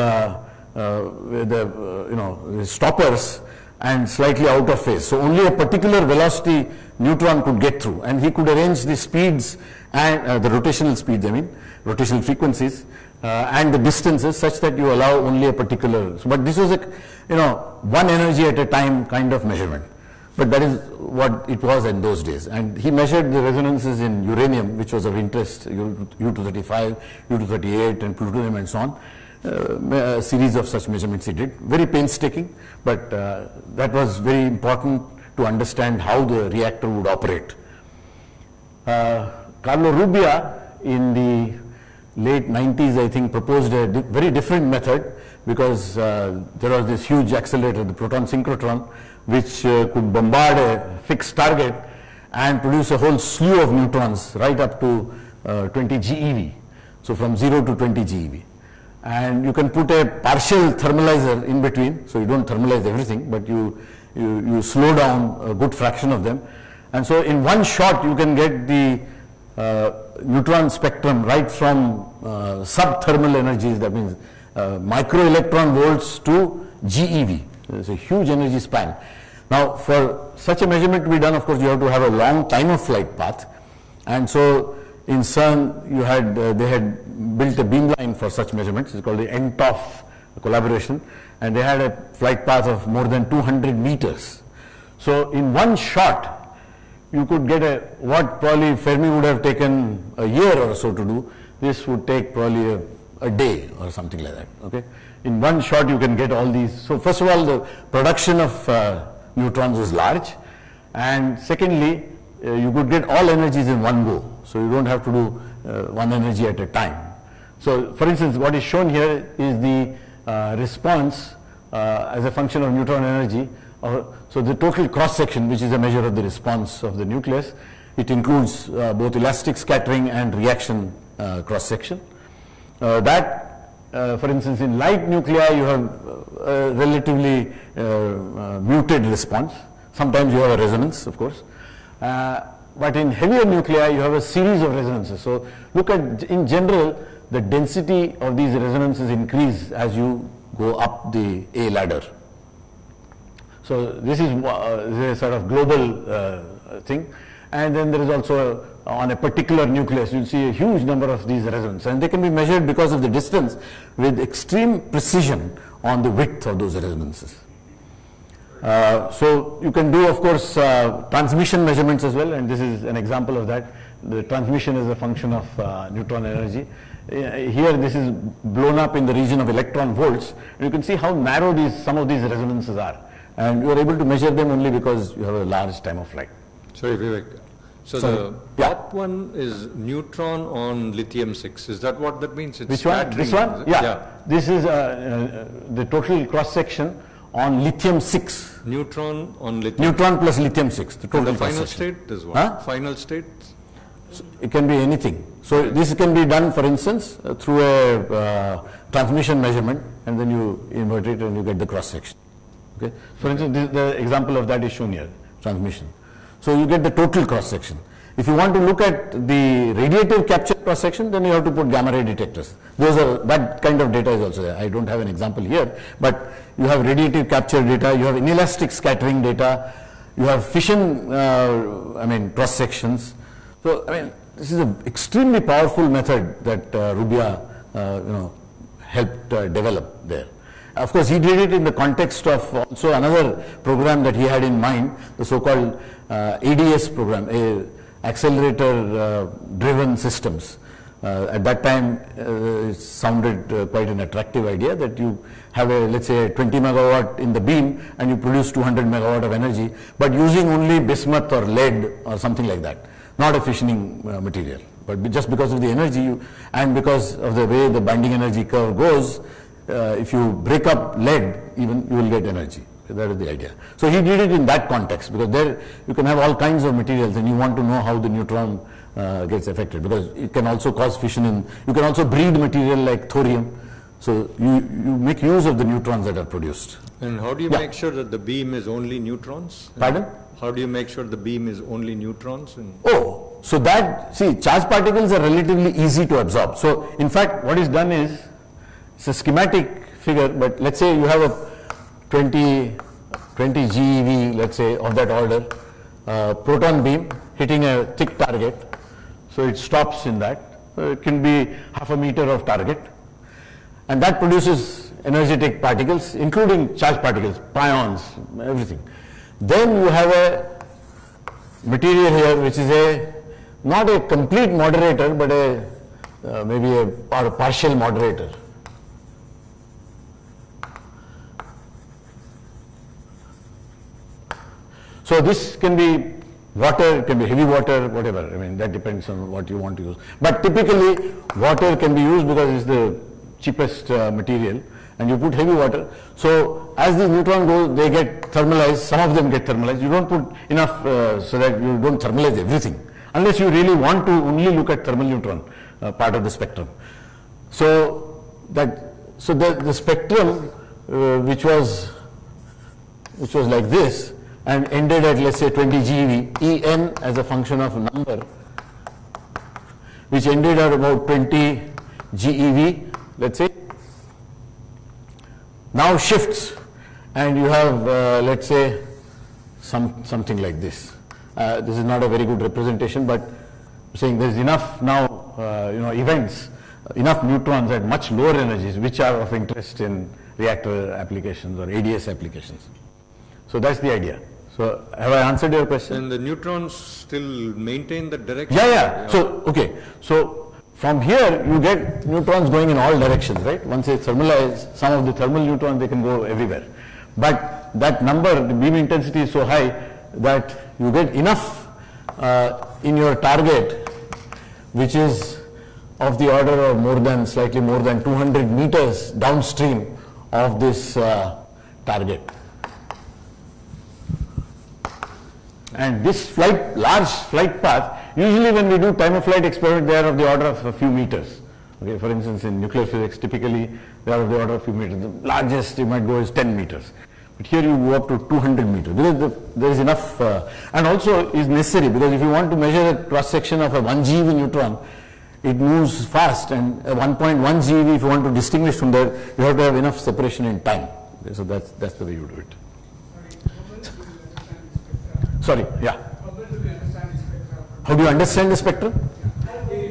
stoppers and slightly out of phase. So only a particular velocity neutron could get through, and he could arrange the speeds and the rotational speeds, rotational frequencies and the distances such that you allow only a particular. But this was a one energy at a time kind of measurement. But that is what it was in those days. And he measured the resonances in uranium, which was of interest, U-235, U-238 and plutonium and so on. A series of such measurements he did. Very painstaking, but that was very important to understand how the reactor would operate. Carlo Rubbia in the late 90s, I think, proposed a very different method, because there was this huge accelerator, the proton synchrotron, which could bombard a fixed target and produce a whole slew of neutrons right up to 20 GeV. So from 0 to 20 GeV. And you can put a partial thermalizer in between, so you don't thermalize everything, but you slow down a good fraction of them. And so in one shot you can get the neutron spectrum right from subthermal energies, that means micro electron volts to GeV. It's a huge energy span. Now for such a measurement to be done, of course you have to have a long time of flight path, and so in CERN they had built a beamline for such measurements. It's called the NTOF collaboration, and they had a flight path of more than 200 meters. So in one shot, you could get what probably Fermi would have taken a year or so to do. This would take probably a day or something like that. Okay, in one shot you can get all these. So first of all, the production of neutrons is large, and secondly, you could get all energies in one go. So you don't have to do one energy at a time. So for instance, what is shown here is the response as a function of neutron energy. So the total cross section, which is a measure of the response of the nucleus, it includes both elastic scattering and reaction cross section. For instance, in light nuclei you have a relatively muted response. Sometimes you have a resonance, of course. But in heavier nuclei you have a series of resonances. So look at, in general, the density of these resonances increase as you go up the A ladder. So this is a sort of global thing. And then there is also on a particular nucleus you'll see a huge number of these resonances, and they can be measured because of the distance with extreme precision on the width of those resonances. So you can do, of course, transmission measurements as well, and this is an example of that. The transmission is a function of neutron energy. Here this is blown up in the region of electron volts, and you can see how narrow some of these resonances are, and you are able to measure them only because you have a large time of flight. Sorry, Vivek. So Sorry. the top one is neutron on lithium-6. Is that what that means? It's Which one? battery, This one? is it? Yeah. This is the total cross-section on lithium-6. Neutron on lithium. Neutron plus lithium-6, the total And the final cross-section. state is what? Huh? Final state? It can be anything. So this can be done, for instance, through a transmission measurement, and then you invert it and you get the cross-section. Okay. For instance, the example of that is shown here, transmission. So you get the total cross-section. If you want to look at the radiative capture cross-section, then you have to put gamma ray detectors. That kind of data is also there. I don't have an example here, but you have radiative capture data, you have inelastic scattering data, you have fission, cross-sections. So, this is an extremely powerful method that Rubia, helped develop there. Of course, he did it in the context of also another program that he had in mind, the so-called ADS program, accelerator driven systems. At that time, it sounded quite an attractive idea that you have let's say, 20 megawatt in the beam and you produce 200 megawatt of energy, but using only bismuth or lead or something like that, not a fissioning material. But just because of the energy and because of the way the binding energy curve goes, if you break up lead, even you will get energy. That is the idea. So he did it in that context, because there you can have all kinds of materials and you want to know how the neutron gets affected, because it can also cause fission you can also breed material like thorium. So you make use of the neutrons that are produced. And how do you make sure that the beam is only neutrons? Pardon? How do you make sure the beam is only neutrons? So charged particles are relatively easy to absorb. So in fact, what is done is, it's a schematic figure, but let's say you have a 20 GeV, let's say, of that order, proton beam hitting a thick target. So it stops in that. It can be half a meter of target. And that produces energetic particles, including charged particles, pions, everything. Then you have a material here which is not a complete moderator, but maybe a partial moderator. So this can be water, it can be heavy water, whatever. That depends on what you want to use. But typically, water can be used because it's the cheapest material, and you put heavy water. So as the neutron goes, they get thermalized. Some of them get thermalized. You don't put enough so that you don't thermalize everything, unless you really want to only look at thermal neutron part of the spectrum. So the spectrum which was like this, and ended at, let's say, 20 GeV, En as a function of number, which ended at about 20 GeV, let's say, now shifts, and you have, let's say, something like this. This is not a very good representation, but I'm saying there's enough now, events enough neutrons at much lower energies, which are of interest in reactor applications or ADS applications. So that's the idea. So have I answered your question? And the neutrons still maintain the direction? Yeah. So, okay. So from here you get neutrons going in all directions, right? Once it's thermalized, some of the thermal neutrons, they can go everywhere. But that number, the beam intensity is so high that you get enough in your target, which is of the order of slightly more than 200 meters downstream of this target. And this large flight path, usually when we do time of flight experiment, they are of the order of a few meters. Okay, for instance, in nuclear physics, typically they are of the order of a few meters. The largest you might go is 10 meters. But here you go up to 200 meters. There is enough, and also is necessary, because if you want to measure a cross section of a 1 GeV neutron, it moves fast, and a 1.1 GeV, if you want to distinguish from that, you have to have enough separation in time. So that's the way you do it. Sorry, yeah. How do you understand the spectrum?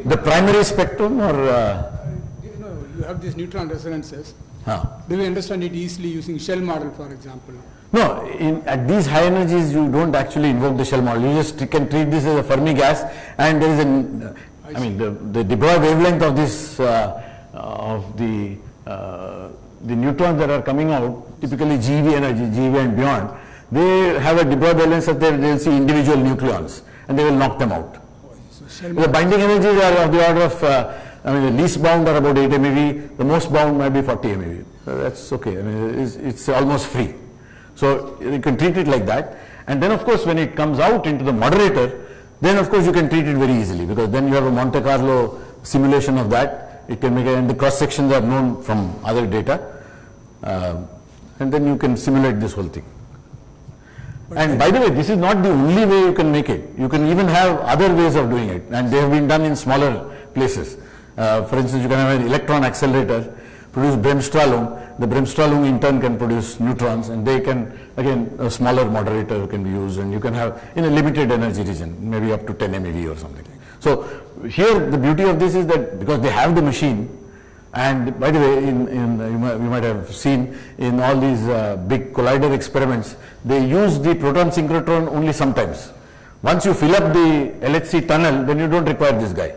The primary spectrum, or? You have these neutron resonances. Huh. Do we understand it easily using shell model, for example? No, at these high energies, you don't actually invoke the shell model. You just can treat this as a Fermi gas, and there is the de Broglie wavelength of this of the neutrons that are coming out, typically GeV energy, GeV and beyond. They have a de Broglie wavelength that they will see individual nucleons, and they will knock them out. The binding energies are of the order of, the least bound are about 8 MeV, the most bound might be 40 MeV. So that's okay. It's almost free. So you can treat it like that. And then of course when it comes out into the moderator, then of course you can treat it very easily, because then you have a Monte Carlo simulation of that. It can make and the cross sections are known from other data. And then you can simulate this whole thing. And by the way, this is not the only way you can make it. You can even have other ways of doing it, and they have been done in smaller places. For instance, you can have an electron accelerator, produce Bremsstrahlung. The Bremsstrahlung in turn can produce neutrons, and they can, again, a smaller moderator can be used, and you can have in a limited energy region, maybe up to 10 MeV or something. So here the beauty of this is that because they have the machine, and by the way, you might have seen in all these big collider experiments, they use the proton synchrotron only sometimes. Once you fill up the LHC tunnel, then you don't require this guy.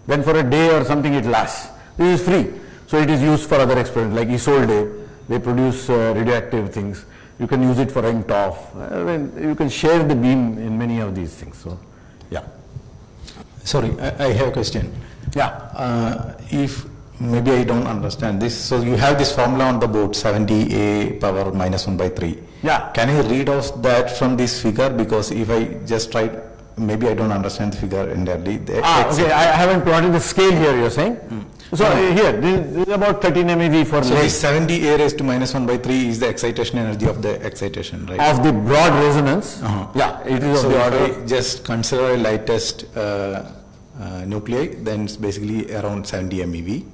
Then for a day or something it lasts. This is free. So it is used for other experiments like Isolde. They produce radioactive things. You can use it for NTOF. You can share the beam in many of these things. So, yeah. Sorry, I have a question. Yeah. If maybe I don't understand this. So you have this formula on the board, 70A power minus 1 by 3. Yeah. Can I read off that from this figure? Because if I just try, maybe I don't understand the figure entirely. Okay, I haven't plotted the scale here, you're saying? So here, this is about 13 MeV for so lead. this 70A raised to minus 1 by 3 is the excitation energy of the excitation, right? Of the broad resonance. Yeah, it is So of the if order. I just consider a lightest nuclei, then it's basically around 70 MeV.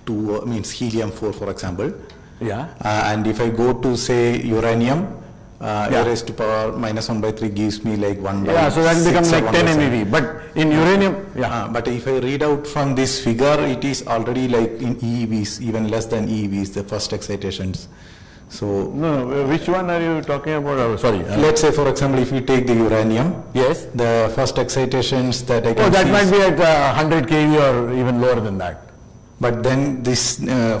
Means helium-4, for example. Yeah. And if I go to say uranium, A raised to power minus 1 by 3 gives me like 1 by 6. So that becomes like 10 7. MeV. But in uranium, but if I read out from this figure, it is already like in EeVs, even less than EeVs, the first excitations. So No, which one are you talking about? Oh, sorry. let's say, for example, if we take the uranium, Yes. the first excitations that I can That see might is- be at 100 kV or even lower than that. but then this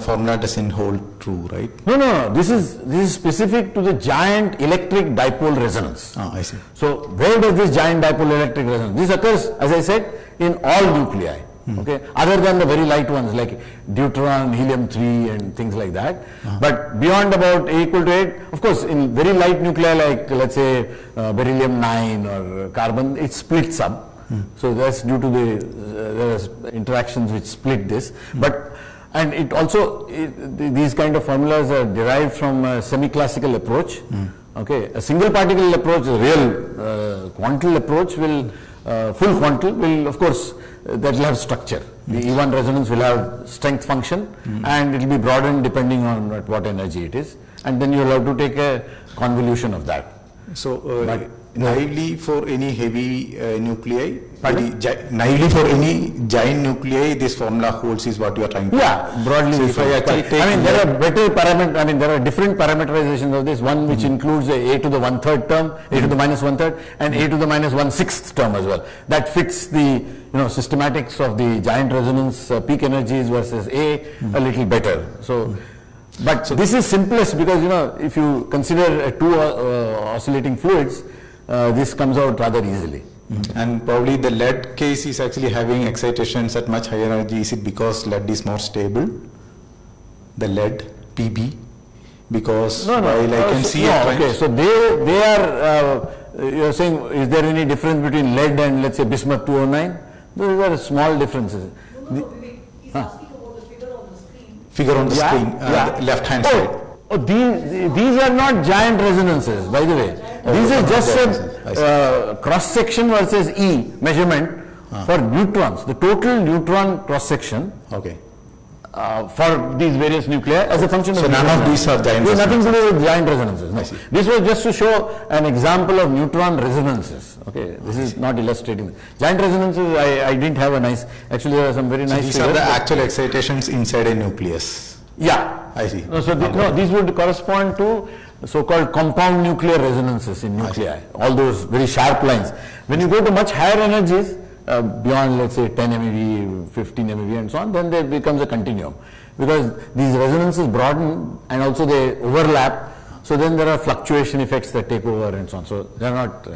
formula doesn't hold true, right? No. This is specific to the giant electric dipole resonance. I see. So where does this giant dipole electric resonance? This occurs, as I said, in all nuclei. Okay, other than the very light ones like deuteron, helium-3 and things like that. But beyond about A equal to 8, of course, in very light nuclei like let's say beryllium-9 or carbon, it splits up. So that's due to there are interactions which split this. But and it also these kind of formulas are derived from a semi-classical approach. Okay, a single particle approach, a real quantal approach will full quantal will of course that will have structure. The E1 resonance will have strength function and it will be broadened depending on at what energy it is, and then you will have to take a convolution of that. So, But- naively for any heavy nuclei, Pardon? naively for any giant nuclei, this formula holds is what you are trying to. Yeah, broadly. So if I actually take I mean, there are better parameter. I mean, there are different parameterizations of this. One which includes a to the 1/3 term, a to the minus 1/3, and a to the minus 1/6 term as well. That fits the systematics of the giant resonance peak energies versus a little better. So, but this is simplest because if you consider two oscillating fluids, this comes out rather easily. And probably the lead case is actually having excitations at much higher energy. Is it because lead is more stable? The lead, PB? Because while I can see a trend. Okay, so they are, you're saying, is there any difference between lead and let's say bismuth 209? Those are small differences. He's asking about the figure on the screen. Figure on the Yeah, screen, yeah. the left hand side. Oh, these are not giant resonances, by the way. These are just a cross section versus E measurement for neutrons, the total neutron cross section Okay. for these various nuclei as a function So of none of these are giant There's nothing to do with giant resonances. No. I see. This was just to show an example of neutron resonances. Okay, this is not illustrating. Giant resonances, I didn't have a nice. Actually, there are some very So nice. these are figures, the but- actual excitations inside a nucleus. Yeah. I see. No, so these would correspond to so-called compound nuclear resonances in nuclei, all those very sharp lines. When you go to much higher energies, beyond let's say 10 MeV, 15 MeV and so on, then there becomes a continuum. Because these resonances broaden and also they overlap, so then there are fluctuation effects that take over and so on. So they are not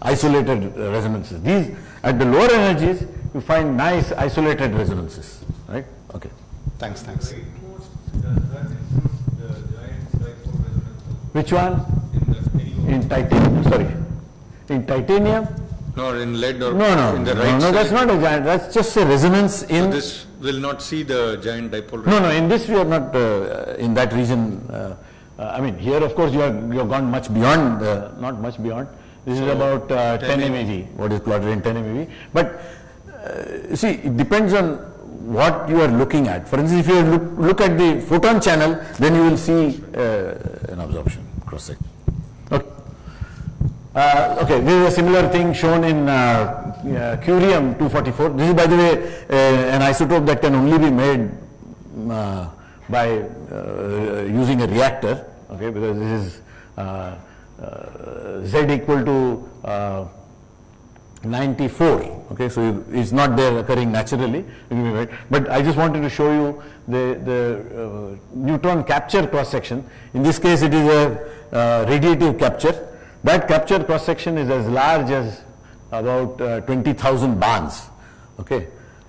isolated resonances. These, at the lower energies, you find nice isolated resonances, right? Okay. Thanks. Which one? In titanium, sorry. In titanium? No, in lead or No, in the right no, side. that's not a giant, that's just a resonance in... This will not see the giant dipole. No, in this we are not in that region. I mean, here of course you have gone much beyond, not much beyond. This is about 10 MeV, what is plotted in 10 MeV. But see, it depends on what you are looking at. For instance, if you look at the photon channel, then you will see an absorption cross section. Okay. Okay, this is a similar thing shown in curium 244. This is, by the way, an isotope that can only be made by using a reactor. Okay, because this is Z equal to 94. Okay, so it's not there occurring naturally. But I just wanted to show you the neutron capture cross section. In this case, it is a radiative capture. That capture cross section is as large as about 20,000 barns. Okay,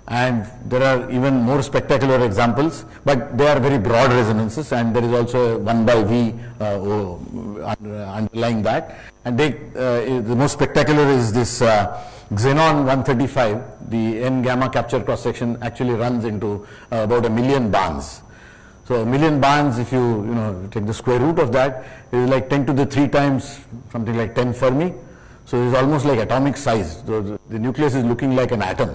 and there are even more spectacular examples, but they are very broad resonances, and there is also a 1 by V underlying that. And the most spectacular is this xenon 135. The N gamma capture cross section actually runs into about 1 million barns. So 1 million barns, if you take the square root of that, is like 10 to the 3 times something like 10 Fermi. So it's almost like atomic size. So the nucleus is looking like an atom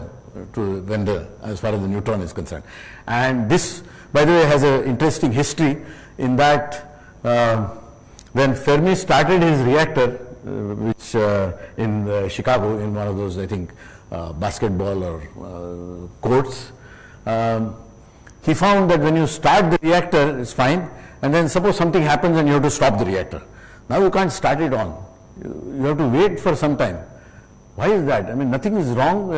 as far as the neutron is concerned. And this, by the way, has an interesting history in that when Fermi started his reactor, which in Chicago, in one of those, I think, basketball or courts, he found that when you start the reactor, it's fine, and then suppose something happens and you have to stop the reactor. Now you can't start it on. You have to wait for some time. Why is that? I mean, nothing is wrong.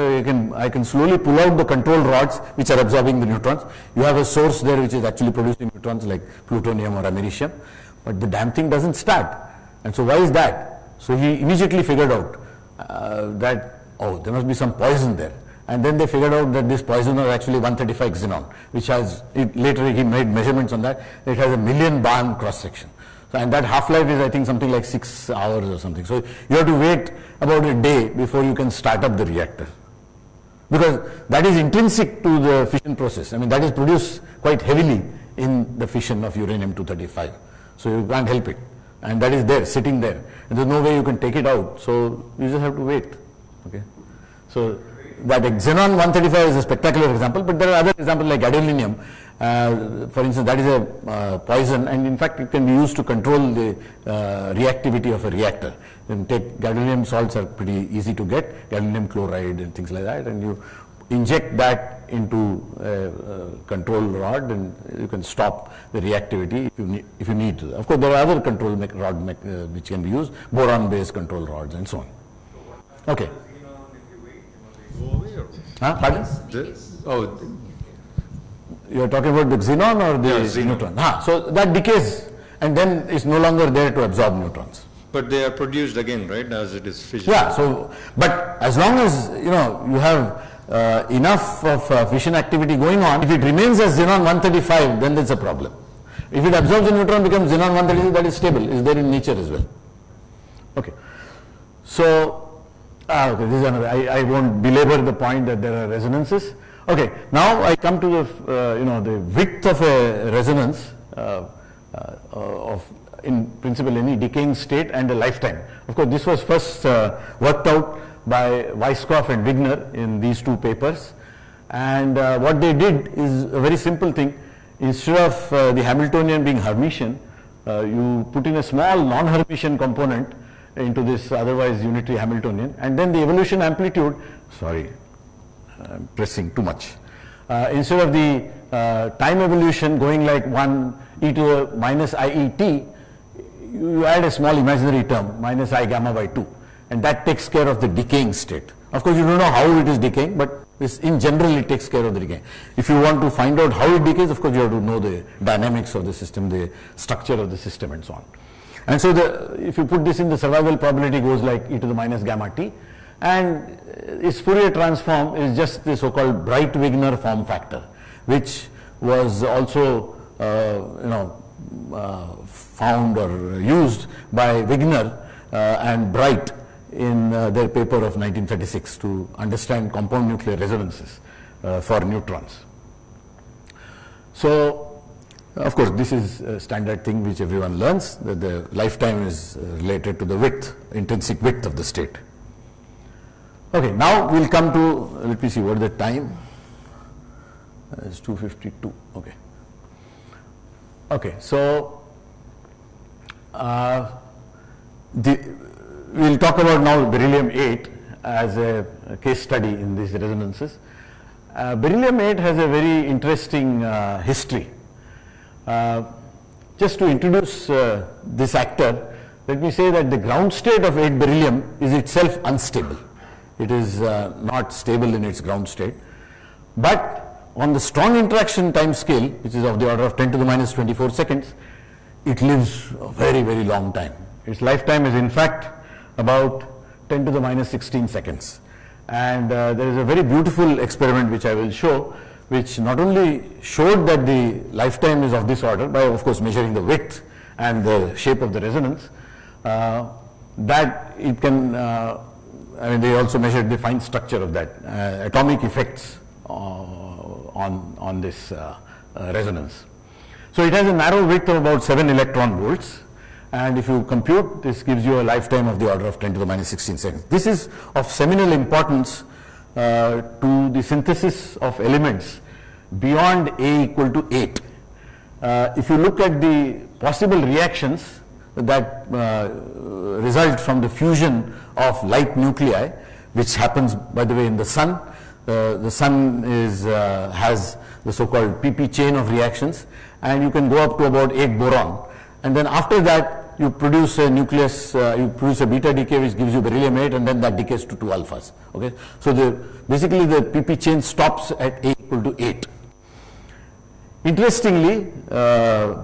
I can slowly pull out the control rods which are absorbing the neutrons. You have a source there which is actually producing neutrons like plutonium or americium, but the damn thing doesn't start. And so why is that? So he immediately figured out that, there must be some poison there. And then they figured out that this poison was actually 135 xenon, which has, later he made measurements on that, it has 1 million barn cross section. So, and that half-life is, I think, something like 6 hours or something. So you have to wait about a day before you can start up the reactor. Because that is intrinsic to the fission process. I mean, that is produced quite heavily in the fission of uranium-235. So you can't help it. And that is there, sitting there. And there's no way you can take it out. So you just have to wait. Okay. So that xenon 135 is a spectacular example, but there are other examples like gadolinium. For instance, that is a poison, and in fact it can be used to control the reactivity of a reactor. And take gadolinium salts are pretty easy to get, gadolinium chloride and things like that, and you inject that into a control rod and you can stop the reactivity if you need to. Of course, there are other control which can be used, boron-based control rods and so on. Okay. Huh? Pardon? You are talking about the xenon or the neutron? So that decays and then is no longer there to absorb neutrons. But they are produced again, right, as it is fission? Yeah, so, but as long as, you have enough of fission activity going on, if it remains as xenon 135, then there's a problem. If it absorbs a neutron, becomes xenon 136, that is stable, is there in nature as well. Okay. So, okay, this is another, I won't belabor the point that there are resonances. Okay, now I come to the, the width of a resonance of, in principle, any decaying state and a lifetime. Of course, this was first worked out by Weisskopf and Wigner in these two papers. And what they did is a very simple thing. Instead of the Hamiltonian being Hermitian, you put in a small non-Hermitian component into this otherwise unitary Hamiltonian, and then the evolution amplitude, sorry, I'm pressing too much. Instead of the time evolution going like 1 e to the minus IET, you add a small imaginary term, minus I gamma by 2, and that takes care of the decaying state. Of course, you don't know how it is decaying, but in general it takes care of the decay. If you want to find out how it decays, of course you have to know the dynamics of the system, the structure of the system and so on. And so if you put this in, the survival probability goes like e to the minus gamma t, and its Fourier transform is just the so-called Bright-Wigner form factor, which was also found or used by Wigner and Bright in their paper of 1936 to understand compound nuclear resonances for neutrons. So, of course, this is a standard thing which everyone learns, that the lifetime is related to the width, intrinsic width of the state. Okay, now we'll come to, let me see, what is the time? It's 2:52, okay. Okay, so we'll talk about now beryllium-8 as a case study in these resonances. Beryllium-8 has a very interesting history. Just to introduce this actor, let me say that the ground state of 8 beryllium is itself unstable. It is not stable in its ground state. But on the strong interaction time scale, which is of the order of 10 to the minus 24 seconds, it lives a very, very long time. Its lifetime is in fact about 10 to the minus 16 seconds. And there is a very beautiful experiment which I will show, which not only showed that the lifetime is of this order by, of course, measuring the width and the shape of the resonance, that it can, they also measured the fine structure of that, atomic effects on this resonance. So it has a narrow width of about 7 electron volts, and if you compute, this gives you a lifetime of the order of 10 to the minus 16 seconds. This is of seminal importance to the synthesis of elements beyond A equal to 8. If you look at the possible reactions that result from the fusion of light nuclei, which happens, by the way, in the sun. The sun has the so-called PP chain of reactions, and you can go up to about 8 boron. And then after that, you produce a nucleus, you produce a beta decay which gives you beryllium-8, and then that decays to 2 alphas. Okay? So basically the PP chain stops at A equal to 8. Interestingly,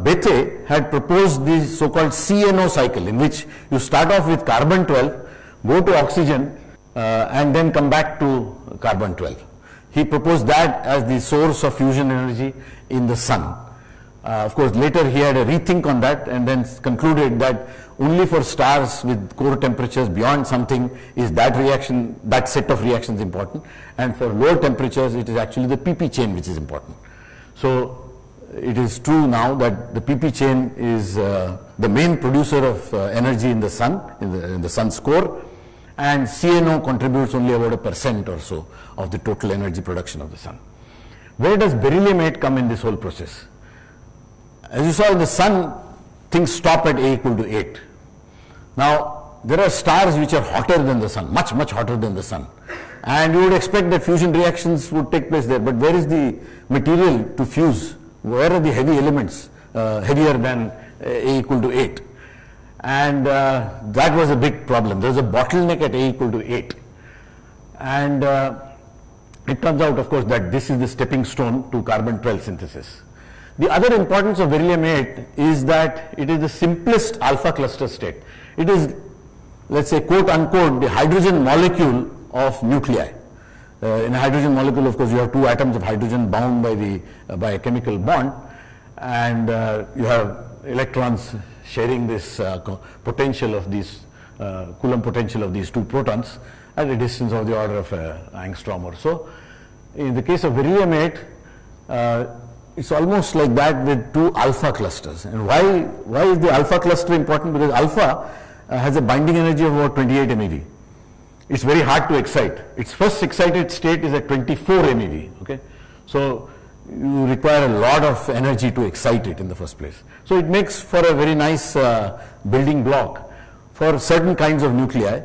Bethe had proposed the so-called CNO cycle, in which you start off with carbon 12, go to oxygen, and then come back to carbon 12. He proposed that as the source of fusion energy in the sun. Of course, later he had a rethink on that and then concluded that only for stars with core temperatures beyond something is that reaction, that set of reactions important, and for lower temperatures it is actually the PP chain which is important. So it is true now that the PP chain is the main producer of energy in the sun, in the sun's core, and CNO contributes only about 1% or so of the total energy production of the sun. Where does beryllium 8 come in this whole process? As you saw in the sun, things stop at A equal to 8. Now, there are stars which are hotter than the sun, much, much hotter than the sun. And you would expect that fusion reactions would take place there. But where is the material to fuse? Where are the heavy elements, heavier than A equal to 8? And that was a big problem. There was a bottleneck at A equal to 8. And it turns out, of course, that this is the stepping stone to carbon-12 synthesis. The other importance of beryllium 8 is that it is the simplest alpha cluster state. It is, let's say, quote unquote, the hydrogen molecule of nuclei. In a hydrogen molecule, of course, you have two atoms of hydrogen bound by a chemical bond, and you have electrons sharing this potential of these Coulomb potential of these two protons at a distance of the order of an angstrom or so. In the case of beryllium 8, it's almost like that with two alpha clusters. And why is the alpha cluster important? Because alpha has a binding energy of about 28 MeV. It's very hard to excite. Its first excited state is at 24 MeV. Okay, so you require a lot of energy to excite it in the first place. So it makes for a very nice building block for certain kinds of nuclei,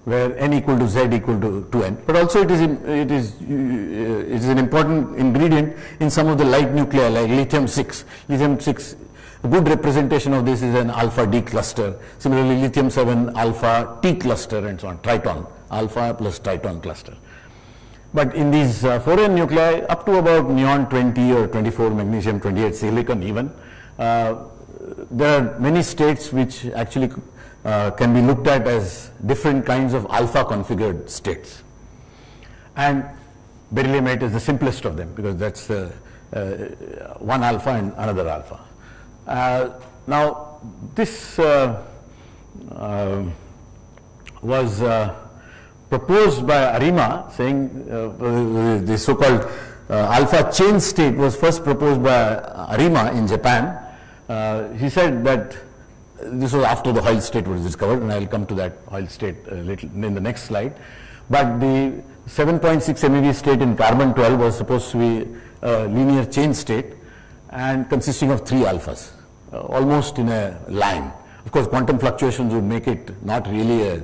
where n equal to z equal to 2n. But also it is an important ingredient in some of the light nuclei like lithium-6. Lithium-6, a good representation of this is an alpha D cluster. Similarly, lithium-7 alpha T cluster and so on, triton, alpha plus triton cluster. But in these 4n nuclei, up to about neon 20 or 24, magnesium 28, silicon even, there are many states which actually can be looked at as different kinds of alpha configured states. And beryllium 8 is the simplest of them because that's one alpha and another alpha. Now, this was proposed by Arima, saying the so-called alpha chain state was first proposed by Arima in Japan. He said that this was after the Hoyle state was discovered, and I will come to that Hoyle state a little in the next slide. But the 7.6 MeV state in carbon-12 was supposed to be a linear chain state and consisting of three alphas, almost in a line. Of course, quantum fluctuations would make it not really a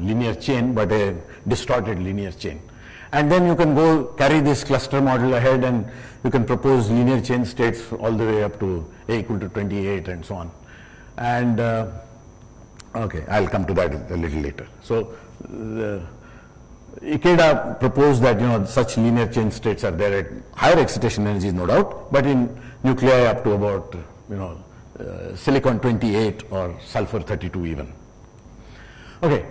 linear chain, but a distorted linear chain. And then you can go carry this cluster model ahead, and you can propose linear chain states all the way up to A equal to 28 and so on. And okay, I'll come to that a little later. So Ikeda proposed that such linear chain states are there at higher excitation energies, no doubt, but in nuclei up to about silicon 28 or sulfur 32 even. Okay,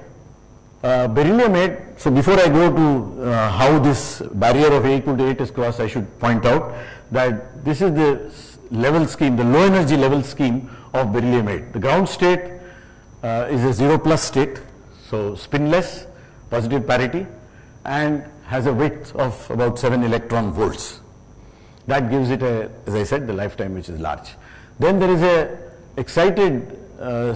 beryllium 8. So before I go to how this barrier of A equal to 8 is crossed, I should point out that this is the level scheme, the low energy level scheme of beryllium 8. The ground state is a 0+ state, so spinless, positive parity, and has a width of about 7 electron volts. That gives it as I said, the lifetime which is large. Then there is a excited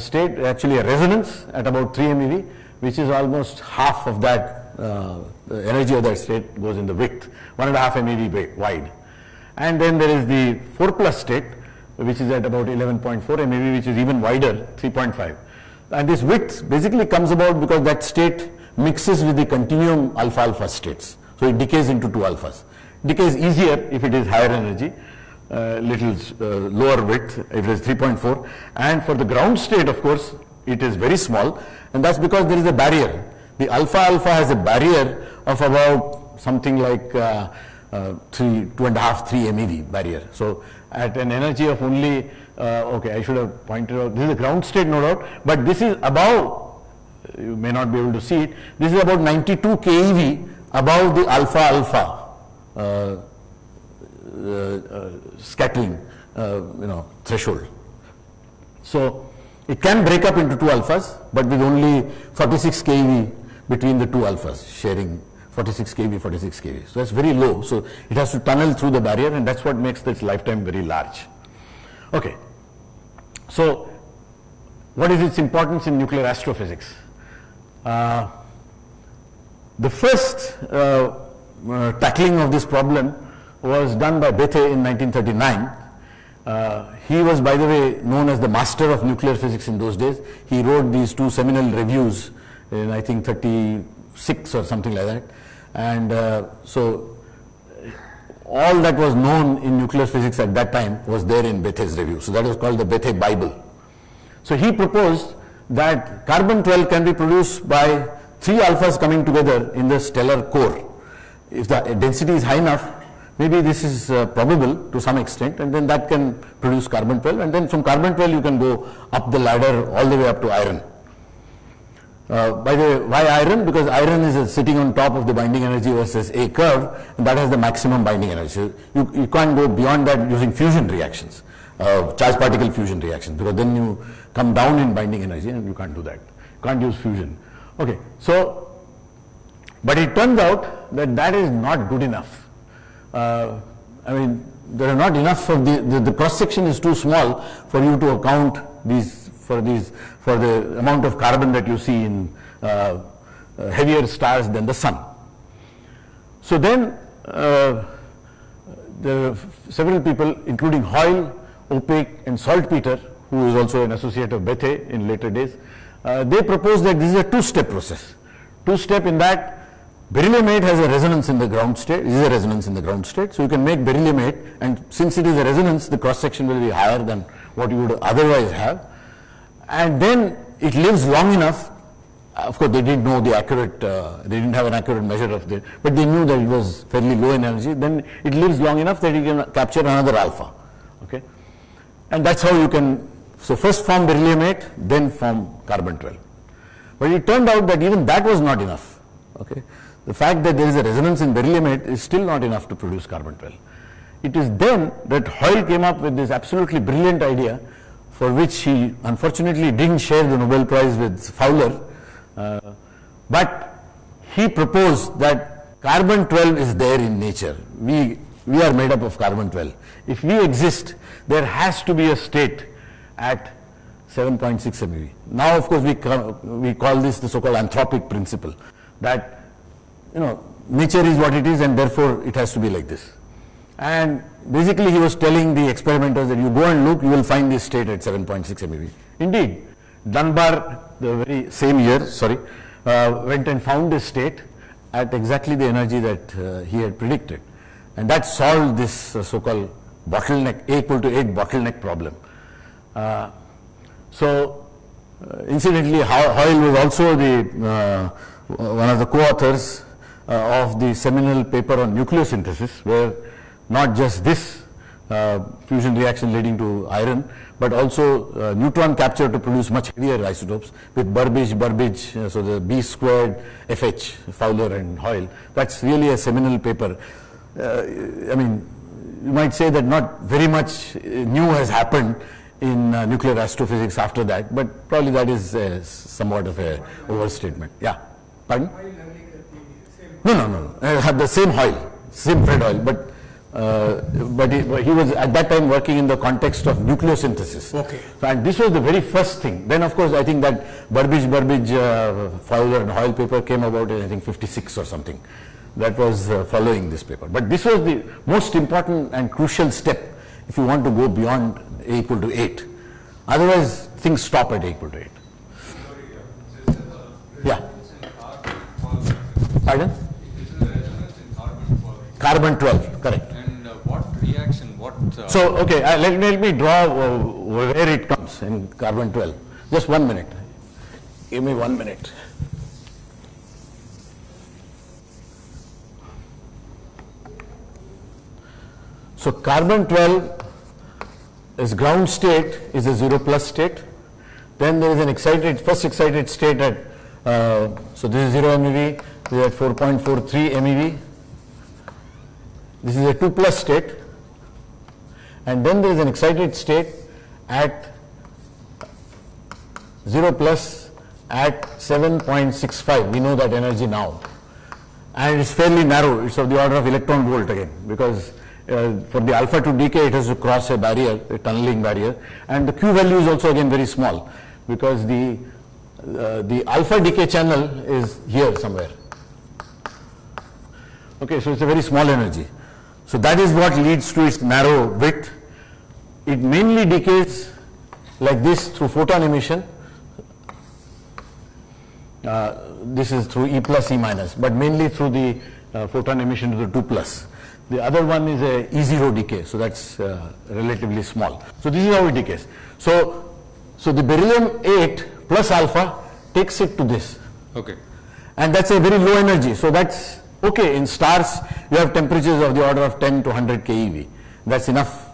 state, actually a resonance at about 3 MeV, which is almost half of that, the energy of that state goes in the width, 1.5 MeV wide. And then there is the 4+ state, which is at about 11.4 MeV, which is even wider, 3.5. And this width basically comes about because that state mixes with the continuum alpha-alpha states. So it decays into two alphas. Decays easier if it is higher energy, little lower width if it is 3.4. And for the ground state, of course, it is very small, and that's because there is a barrier. The alpha-alpha has a barrier of about something like 2.5, 3 MeV barrier. So at an energy of only, okay, I should have pointed out, this is the ground state, no doubt, but this is above, you may not be able to see it, this is about 92 keV above the alpha-alpha scattering threshold. So it can break up into two alphas, but with only 46 keV between the two alphas, sharing 46 keV, 46 keV. So that's very low. So it has to tunnel through the barrier, and that's what makes its lifetime very large. Okay. So what is its importance in nuclear astrophysics? The first tackling of this problem was done by Bethe in 1939. He was, by the way, known as the master of nuclear physics in those days. He wrote these two seminal reviews in, I think, 36 or something like that. And so all that was known in nuclear physics at that time was there in Bethe's review. So that was called the Bethe Bible. So he proposed that carbon-12 can be produced by 3 alphas coming together in the stellar core. If the density is high enough, maybe this is probable to some extent, and then that can produce carbon-12, and then from carbon-12 you can go up the ladder all the way up to iron. By the way, why iron? Because iron is sitting on top of the binding energy versus a curve, and that has the maximum binding energy. You can't go beyond that using fusion reactions, charge particle fusion reactions, because then you come down in binding energy and you can't do that. You can't use fusion. Okay, so, but it turns out that that is not good enough. I mean, there are not enough of the cross section is too small for you to account for the amount of carbon that you see in heavier stars than the sun. So then there are several people, including Hoyle, Opaek and Saltpeter, who is also an associate of Bethe in later days, they propose that this is a two-step process. Two-step in that beryllium-8 has a resonance in the ground state, is a resonance in the ground state, so you can make beryllium-8, and since it is a resonance, the cross-section will be higher than what you would otherwise have. And then it lives long enough. Of course, they didn't know the accurate, they didn't have an accurate measure of it, but they knew that it was fairly low in energy. Then it lives long enough that it can capture another alpha. Okay, and that's how you can. So first form beryllium-8, then form carbon-12. But it turned out that even that was not enough. Okay, the fact that there is a resonance in beryllium-8 is still not enough to produce carbon-12. It is then that Hoyle came up with this absolutely brilliant idea, for which he unfortunately didn't share the Nobel Prize with Fowler, but he proposed that carbon-12 is there in nature. We are made up of carbon-12. If we exist, there has to be a state at 7.6 MeV. Now, of course, we call this the so-called anthropic principle, that, you know, nature is what it is and therefore it has to be like this. And basically he was telling the experimenters that you go and look, you will find this state at 7.6 MeV. Indeed, Dunbar, the very same year, went and found this state at exactly the energy that he had predicted. And that solved this so-called bottleneck, A equal to 8 bottleneck problem. Incidentally, Hoyle was also one of the co-authors of the seminal paper on nucleosynthesis, where not just this fusion reaction leading to iron, but also neutron capture to produce much heavier isotopes with Burbidge, so the B squared FH, Fowler and Hoyle. That's really a seminal paper. I mean, you might say that not very much new has happened in nuclear astrophysics after that, but probably that is somewhat of a overstatement. Yeah, pardon? No. The same Hoyle, same Fred Hoyle, but he was at that time working in the context of nucleosynthesis. Okay. And this was the very first thing. Then, of course, I think that Burbidge, Fowler and Hoyle paper came about in, I think, 56 or something. That was following this paper. But this was the most important and crucial step if you want to go beyond A equal to 8. Otherwise, things stop at A equal to 8. Yeah. Pardon? Carbon-12, correct. And what reaction, So, okay, let me draw where it comes in carbon-12. Just 1 minute. Give me 1 minute. So, carbon-12 is ground state, is a 0+ state. Then there is an first excited state at, so this is 0 MeV, this is at 4.43 MeV. This is a 2+ state, and then there is an excited state at 0+ at 7.65. We know that energy now, and it's fairly narrow. It's of the order of electron volt again, because for the alpha to decay, it has to cross a barrier, a tunneling barrier, and the Q value is also again very small, because the alpha decay channel is here somewhere. Okay, so it's a very small energy. So that is what leads to its narrow width. It mainly decays like this through photon emission. This is through E plus, E minus, but mainly through the photon emission to the 2 plus. The other one is a E0 decay, so that's relatively small. So this is how it decays. So the beryllium-8 plus alpha takes it to this. Okay. And that's a very low energy, so that's okay. In stars, you have temperatures of the order of 10 to 100 keV. That's enough.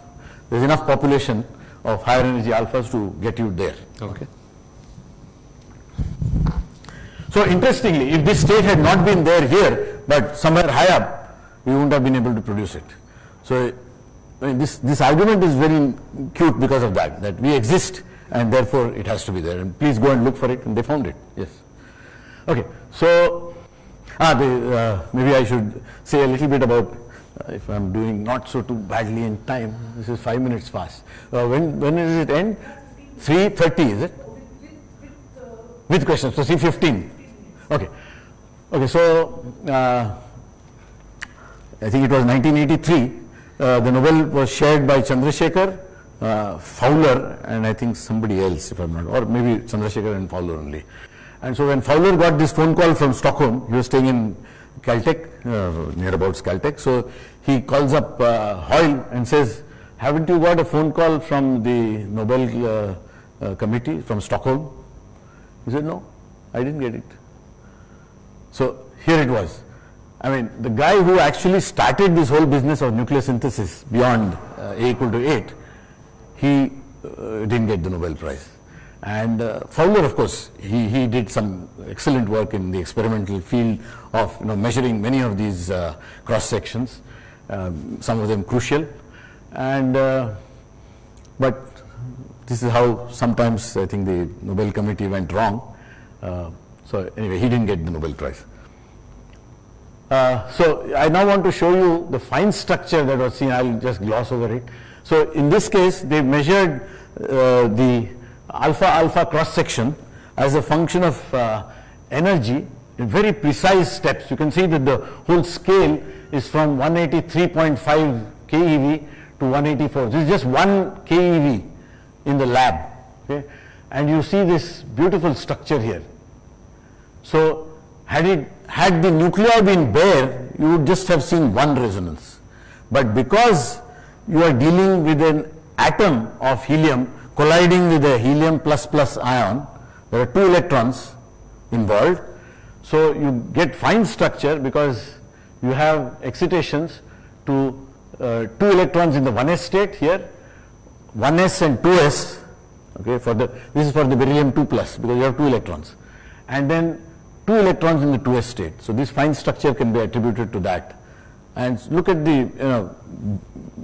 There's enough population of higher energy alphas to get you there. Okay. So interestingly, if this state had not been there here, but somewhere high up, we wouldn't have been able to produce it. So I mean, this argument is very cute because of that we exist and therefore it has to be there. And please go and look for it, and they found it. Yes. Okay. So maybe I should say a little bit about, if I'm doing not so too badly in time, this is 5 minutes fast. When does it end? 3:30, is it? With questions, so 3:15. Okay. Okay, so I think it was 1983, the Nobel was shared by Chandrasekhar, Fowler, and I think somebody else, if I'm not, or maybe Chandrasekhar and Fowler only. And so when Fowler got this phone call from Stockholm, he was staying in Caltech, nearabouts Caltech, so he calls up Hoyle and says, haven't you got a phone call from the Nobel committee from Stockholm? He said, no, I didn't get it. So here it was. I mean, the guy who actually started this whole business of nucleosynthesis beyond A equal to 8, he didn't get the Nobel Prize. And Fowler, of course, he did some excellent work in the experimental field of measuring many of these cross sections, some of them crucial. And but this is how sometimes I think the Nobel Committee went wrong. So anyway, he didn't get the Nobel Prize. So I now want to show you the fine structure that was seen. I'll just gloss over it. So in this case, they measured the alpha-alpha cross-section as a function of energy in very precise steps. You can see that the whole scale is from 183.5 keV to 184. This is just 1 keV in the lab. Okay? And you see this beautiful structure here. So had the nuclei been bare, you would just have seen one resonance. But because you are dealing with an atom of helium colliding with a helium plus plus ion, there are 2 electrons involved. So you get fine structure because you have excitations to 2 electrons in the 1s state here, 1s and 2s. Okay, this is for the beryllium 2 plus because you have 2 electrons, and then 2 electrons in the 2s state. So this fine structure can be attributed to that. And look at the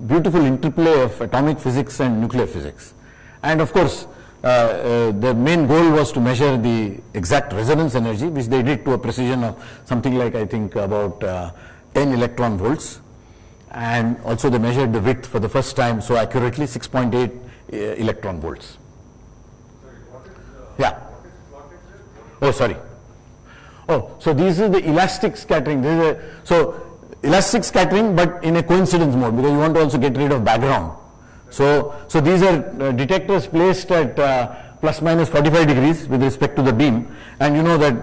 beautiful interplay of atomic physics and nuclear physics. And of course, the main goal was to measure the exact resonance energy, which they did to a precision of something like, I think, about 10 electron volts. And also they measured the width for the first time so accurately, 6.8 electron volts. Yeah. Oh, sorry. Oh, so this is the elastic scattering. So elastic scattering, but in a coincidence mode, because you want to also get rid of background. So these are detectors placed at plus minus 45 degrees with respect to the beam, and you know that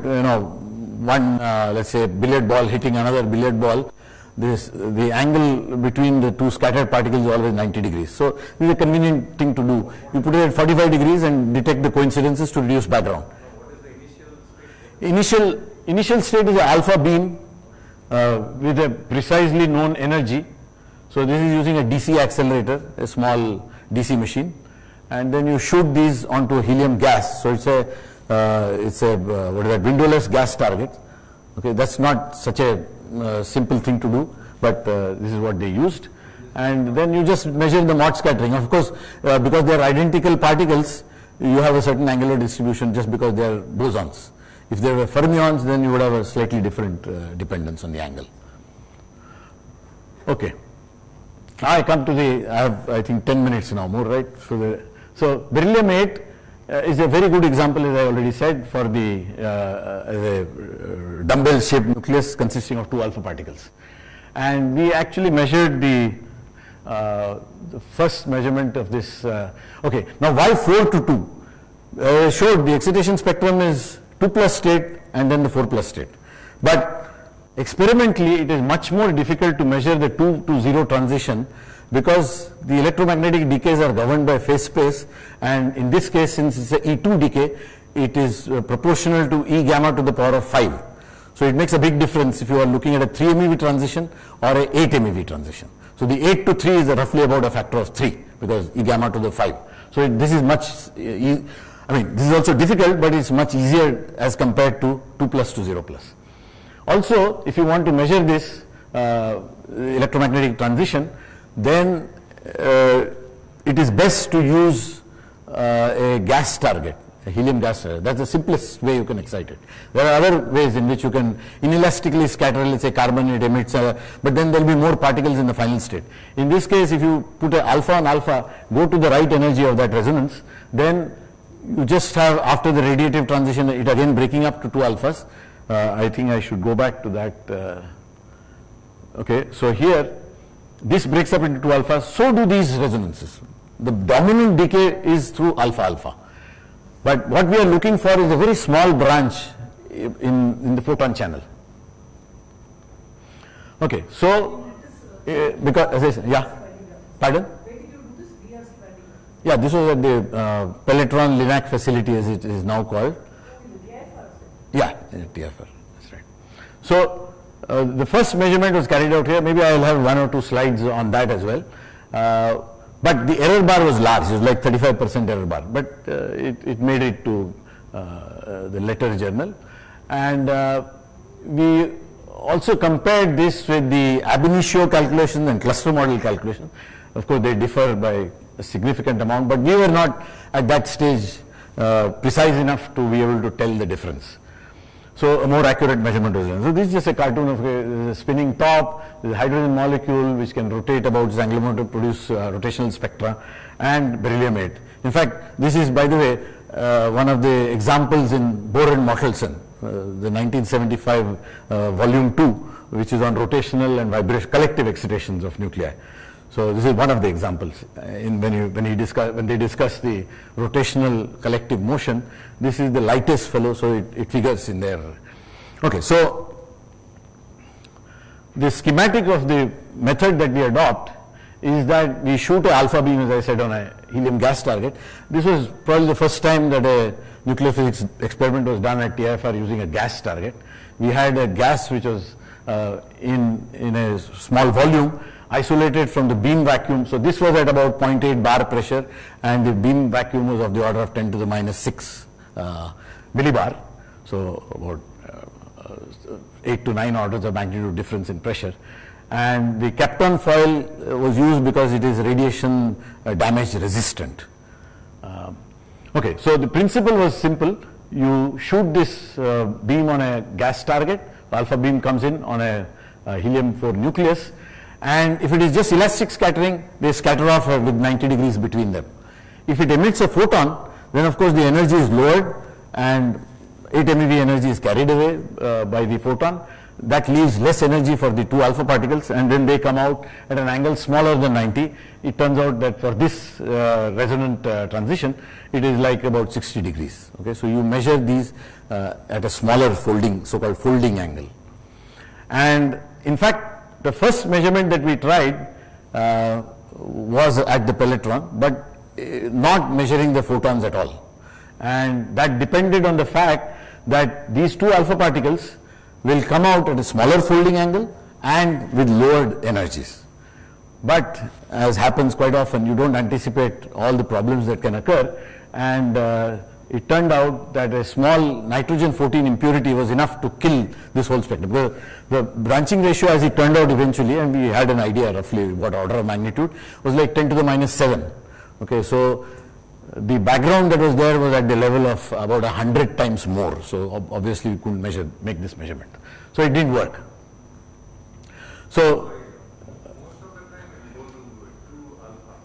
one let's say billiard ball hitting another billiard ball, the angle between the 2 scattered particles is always 90 degrees. So this is a convenient thing to do. You put it at 45 degrees and detect the coincidences to reduce background. What is the initial state? Initial state is an alpha beam with a precisely known energy. So this is using a DC accelerator, a small DC machine, and then you shoot these onto a helium gas. So it's a windowless gas target. Okay, that's not such a simple thing to do, but this is what they used. And then you just measure the Mott scattering. Of course, because they are identical particles, you have a certain angular distribution just because they are bosons. If they were fermions, then you would have a slightly different dependence on the angle. Okay. I come to I have, I think, 10 minutes now, more, right? So beryllium-8 is a very good example, as I already said, for the dumbbell-shaped nucleus consisting of 2 alpha particles. and we actually measured the first measurement of this. Okay, now why 4 to 2? Showed the excitation spectrum is 2+ state and then the 4+ state. But experimentally, it is much more difficult to measure the 2 to 0 transition because the electromagnetic decays are governed by phase space, and in this case, since it's a E2 decay, it is proportional to E gamma to the power of 5. So it makes a big difference if you are looking at a 3 MeV transition or a 8 MeV transition. So the 8 to 3 is roughly about a factor of 3 because E gamma to the 5. So this is much, I mean, this is also difficult, but it's much easier as compared to 2+ to 0+. Also, if you want to measure this electromagnetic transition, then it is best to use a gas target, a helium gas target. That's the simplest way you can excite it. There are other ways in which you can inelastically scatter, let's say carbon, it emits, but then there will be more particles in the final state. In this case, if you put a alpha on alpha, go to the right energy of that resonance, then you just have, after the radiative transition, it again breaking up to 2 alphas. I think I should go back to that. Okay, so here, this breaks up into 2 alphas, so do these resonances. The dominant decay is through alpha alpha. But what we are looking for is a very small branch in the photon channel. Okay, so, because, as I said, yeah, pardon? Yeah, this was at the Pelletron Linac facility, as it is now called. Yeah, TFR, that's right. So, the first measurement was carried out here. Maybe I will have 1 or 2 slides on that as well. But the error bar was large. It was like 35% error bar. But it made it to the letter journal. And we also compared this with the ab initio calculations and cluster model calculations. Of course, they differ by a significant amount, but we were not at that stage precise enough to be able to tell the difference. So a more accurate measurement was done. So this is just a cartoon of a spinning top, the hydrogen molecule which can rotate about its angular momentum to produce rotational spectra, and beryllium-8. In fact, this is, by the way, one of the examples in Bohr and Mottelson, the 1975 volume 2, which is on rotational and vibration, collective excitations of nuclei. So this is one of the examples. When they discuss the rotational collective motion, this is the lightest fellow, so it figures in there. Okay, so the schematic of the method that we adopt is that we shoot an alpha beam, as I said, on a helium gas target. This was probably the first time that a nuclear physics experiment was done at TIFR using a gas target. We had a gas which was in a small volume, isolated from the beam vacuum. So this was at about 0.8 bar pressure, and the beam vacuum was of the order of 10 to the minus 6 millibar. So about 8 to 9 orders of magnitude difference in pressure. And the Kapton foil was used because it is radiation damage resistant. Okay, so the principle was simple. You shoot this beam on a gas target, the alpha beam comes in on a helium-4 nucleus, and if it is just elastic scattering, they scatter off with 90 degrees between them. If it emits a photon, then of course the energy is lowered and 8 MeV energy is carried away by the photon. That leaves less energy for the 2 alpha particles, and then they come out at an angle smaller than 90. It turns out that for this resonant transition, it is like about 60 degrees. Okay, so you measure these at a smaller folding, so-called folding angle. And in fact, the first measurement that we tried was at the Pelletron, but not measuring the photons at all. And that depended on the fact that these 2 alpha particles will come out at a smaller folding angle and with lowered energies. But as happens quite often, you don't anticipate all the problems that can occur, and it turned out that a small nitrogen-14 impurity was enough to kill this whole spectrum. The branching ratio, as it turned out eventually, and we had an idea roughly what order of magnitude, was like 10 to the minus 7. Okay, so the background that was there was at the level of about 100 times more. So obviously we couldn't make this measurement. So it didn't work. So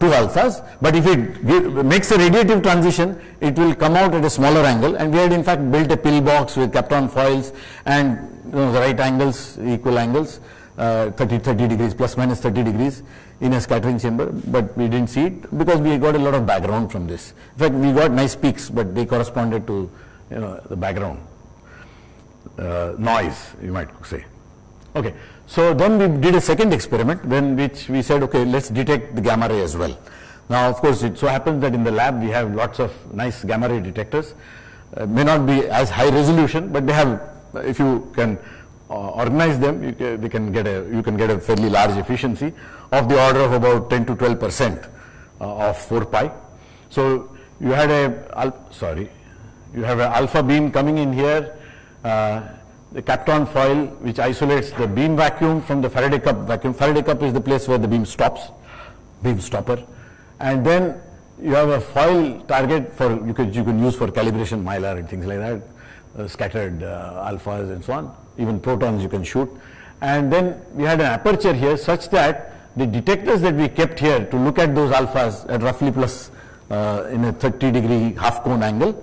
2 alphas, but if it makes a radiative transition, it will come out at a smaller angle, and we had in fact built a pillbox with Kapton foils and the right angles, equal angles. 30 degrees, plus minus 30 degrees in a scattering chamber, but we didn't see it because we got a lot of background from this. In fact, we got nice peaks, but they corresponded to the background noise, you might say. Okay, so then we did a second experiment, then which we said, okay, let's detect the gamma ray as well. Now, of course, it so happens that in the lab we have lots of nice gamma ray detectors. May not be as high resolution, but they have, if you can organize them, you can get a fairly large efficiency of the order of about 10 to 12% of 4 pi. So you had you have an alpha beam coming in here, the Kapton foil which isolates the beam vacuum from the Faraday cup vacuum. Faraday cup is the place where the beam stops, beam stopper, and then you have a foil target for you can use for calibration Mylar and things like that, scattered alphas and so on, even protons you can shoot. And then we had an aperture here such that the detectors that we kept here to look at those alphas at roughly plus in a 30-degree half cone angle,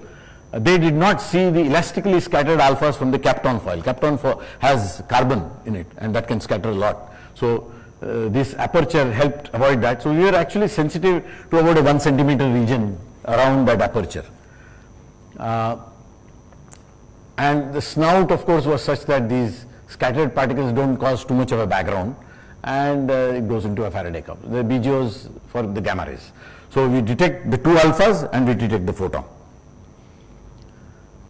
they did not see the elastically scattered alphas from the Kapton foil. Kapton foil has carbon in it and that can scatter a lot. So this aperture helped avoid that. So we were actually sensitive to about a 1 centimeter region around that aperture. And the snout, of course, was such that these scattered particles don't cause too much of a background, and it goes into a Faraday cup. The BGOs for the gamma rays. So we detect the 2 alphas and we detect the photon.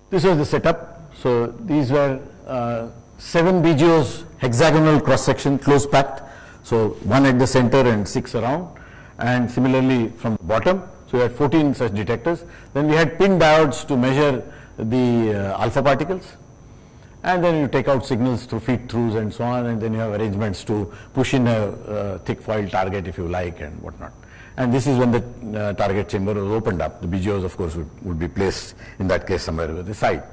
This was the setup. So these were 7 BGOs, hexagonal cross section, close packed. So 1 at the center and 6 around, and similarly from the bottom. So we had 14 such detectors. Then we had pin diodes to measure the alpha particles, and then you take out signals through feed throughs and so on, and then you have arrangements to push in a thick foil target if you like and whatnot. And this is when the target chamber was opened up. The BGOs, of course, would be placed in that case somewhere at the side.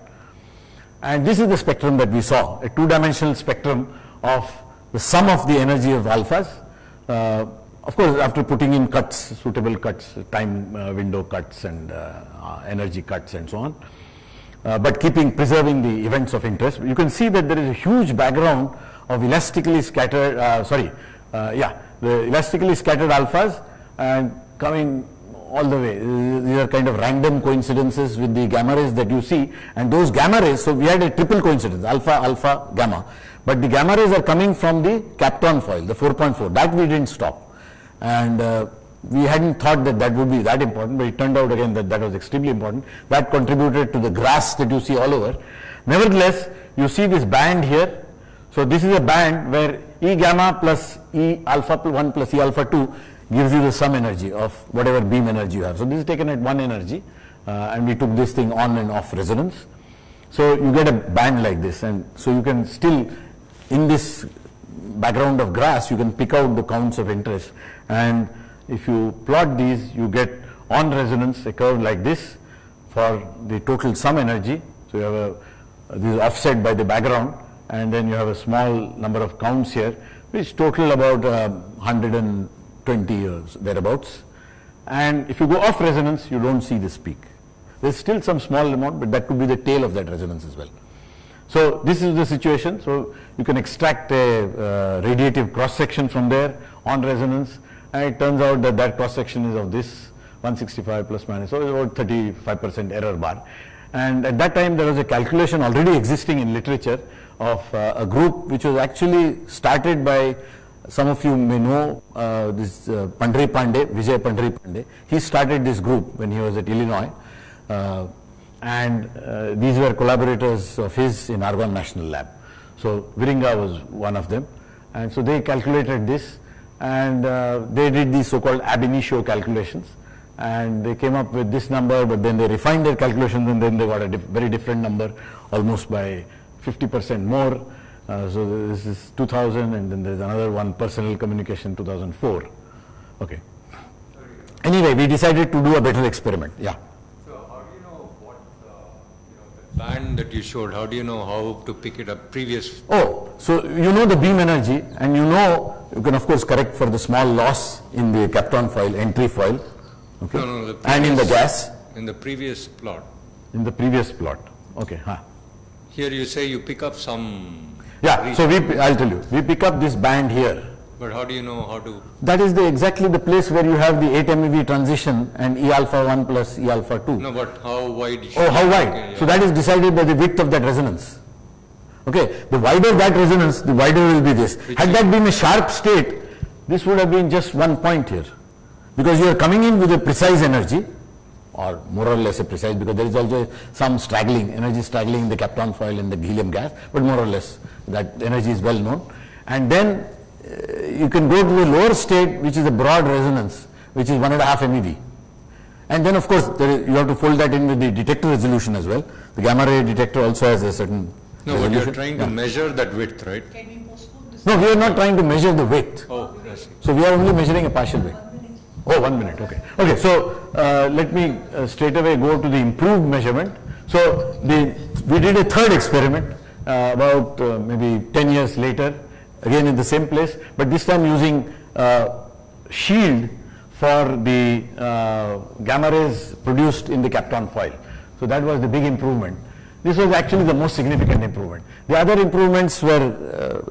And this is the spectrum that we saw, a 2-dimensional spectrum of the sum of the energy of alphas. Of course, after putting in cuts, suitable cuts, time window cuts and energy cuts and so on, but preserving the events of interest, you can see that there is a huge background of elastically scattered, the elastically scattered alphas and coming all the way. These are kind of random coincidences with the gamma rays that you see, and those gamma rays, so we had a triple coincidence, alpha, alpha, gamma, but the gamma rays are coming from the Kapton foil, the 4.4, that we didn't stop. And we hadn't thought that that would be that important, but it turned out again that that was extremely important. That contributed to the grass that you see all over. Nevertheless, you see this band here. So this is a band where E gamma plus E alpha 1 plus E alpha 2 gives you the sum energy of whatever beam energy you have. So this is taken at 1 energy, and we took this thing on and off resonance. So you get a band like this, and so you can still, in this background of grass, you can pick out the counts of interest. And if you plot these, you get on resonance a curve like this for the total sum energy. So you have this is offset by the background, and then you have a small number of counts here, which total about 120 or thereabouts. And if you go off resonance, you don't see this peak. There's still some small amount, but that could be the tail of that resonance as well. So this is the situation. So you can extract a radiative cross section from there on resonance, and it turns out that that cross section is of this 165 plus minus, so about 35% error bar. And at that time there was a calculation already existing in literature of a group which was actually started by, some of you may know this Pandri Pandey, Vijay Pandri Pandey. He started this group when he was at Illinois, and these were collaborators of his in Argonne National Lab. So Viringa was one of them, and so they calculated this, and they did these so-called ab initio calculations, and they came up with this number, but then they refined their calculations, and then they got a very different number, almost by 50% more. So this is 2000, and then there's another one, personal communication, 2004. Okay. Anyway, we decided to do a better experiment. Yeah. So how do you know what the band that you showed? How do you know how to pick it up? Previous. Oh, so you know the beam energy, and you know you can of course correct for the small loss in the Kapton foil, entry foil. Okay. No, and in the gas. In the previous plot. In the previous plot. Okay. Here you say you pick up some. Yeah, so I'll tell you, we pick up this band here. But how do you know how to? That is exactly the place where you have the 8 MeV transition and E alpha 1 plus E alpha 2. No, but how wide? Oh, how wide? Okay, yeah. So that is decided by the width of that resonance. Okay, the wider that resonance, the wider will be this. Had that been a sharp state, this would have been just one point here. Because you are coming in with a precise energy, or more or less a precise, because there is also some straggling, energy straggling in the Kapton foil and the helium gas, but more or less that energy is well known. And then you can go to the lower state, which is a broad resonance, which is 1.5 MeV. And then of course you have to fold that in with the detector resolution as well. The gamma ray detector also has a certain No, but resolution. you're trying to measure that width, right? No, we are not trying to measure the width. Oh, I see. So we are only measuring a partial width. Oh, 1 minute, okay. Okay, so let me straight away go to the improved measurement. So we did a third experiment about maybe 10 years later, again in the same place, but this time using shield for the gamma rays produced in the Kapton foil. So that was the big improvement. This was actually the most significant improvement. The other improvements were,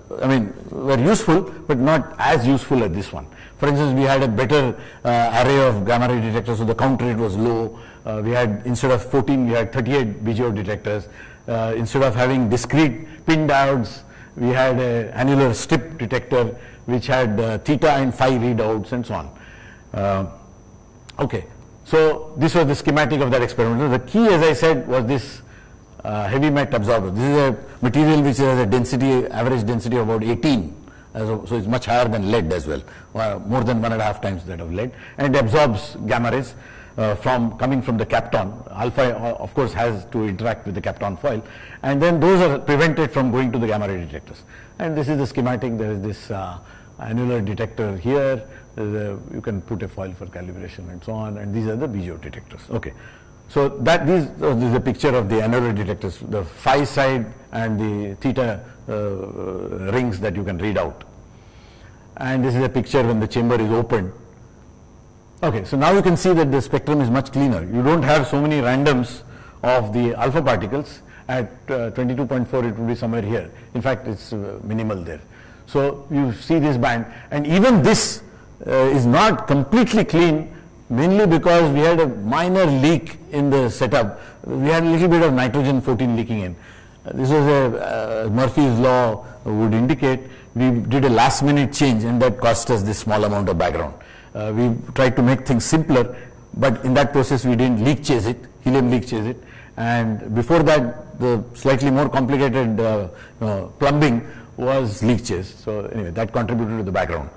were useful, but not as useful as this one. For instance, we had a better array of gamma ray detectors, so the count rate was low. We had, instead of 14, we had 38 BGO detectors. Instead of having discrete pin diodes, we had an annular strip detector, which had theta and phi readouts and so on. Okay, so this was the schematic of that experiment. The key, as I said, was this heavy met absorber. This is a material which has a density, average density of about 18. So it's much higher than lead as well, more than 1.5 times that of lead, and it absorbs gamma rays coming from the Kapton. Alpha, of course, has to interact with the Kapton foil, and then those are prevented from going to the gamma ray detectors. And this is the schematic. There is this annular detector here. You can put a foil for calibration and so on, and these are the BGO detectors. Okay. So this is a picture of the annular detectors, the phi side and the theta rings that you can read out. And this is a picture when the chamber is open. Okay, so now you can see that the spectrum is much cleaner. You don't have so many randoms of the alpha particles. At 22.4 it would be somewhere here. In fact, it's minimal there. So you see this band, and even this is not completely clean, mainly because we had a minor leak in the setup. We had a little bit of nitrogen 14 leaking in. This was a Murphy's law would indicate. We did a last minute change, and that cost us this small amount of background. We tried to make things simpler, but in that process we didn't leak chase it, helium leak chase it, and before that the slightly more complicated plumbing was leak chase. So anyway, that contributed to the background.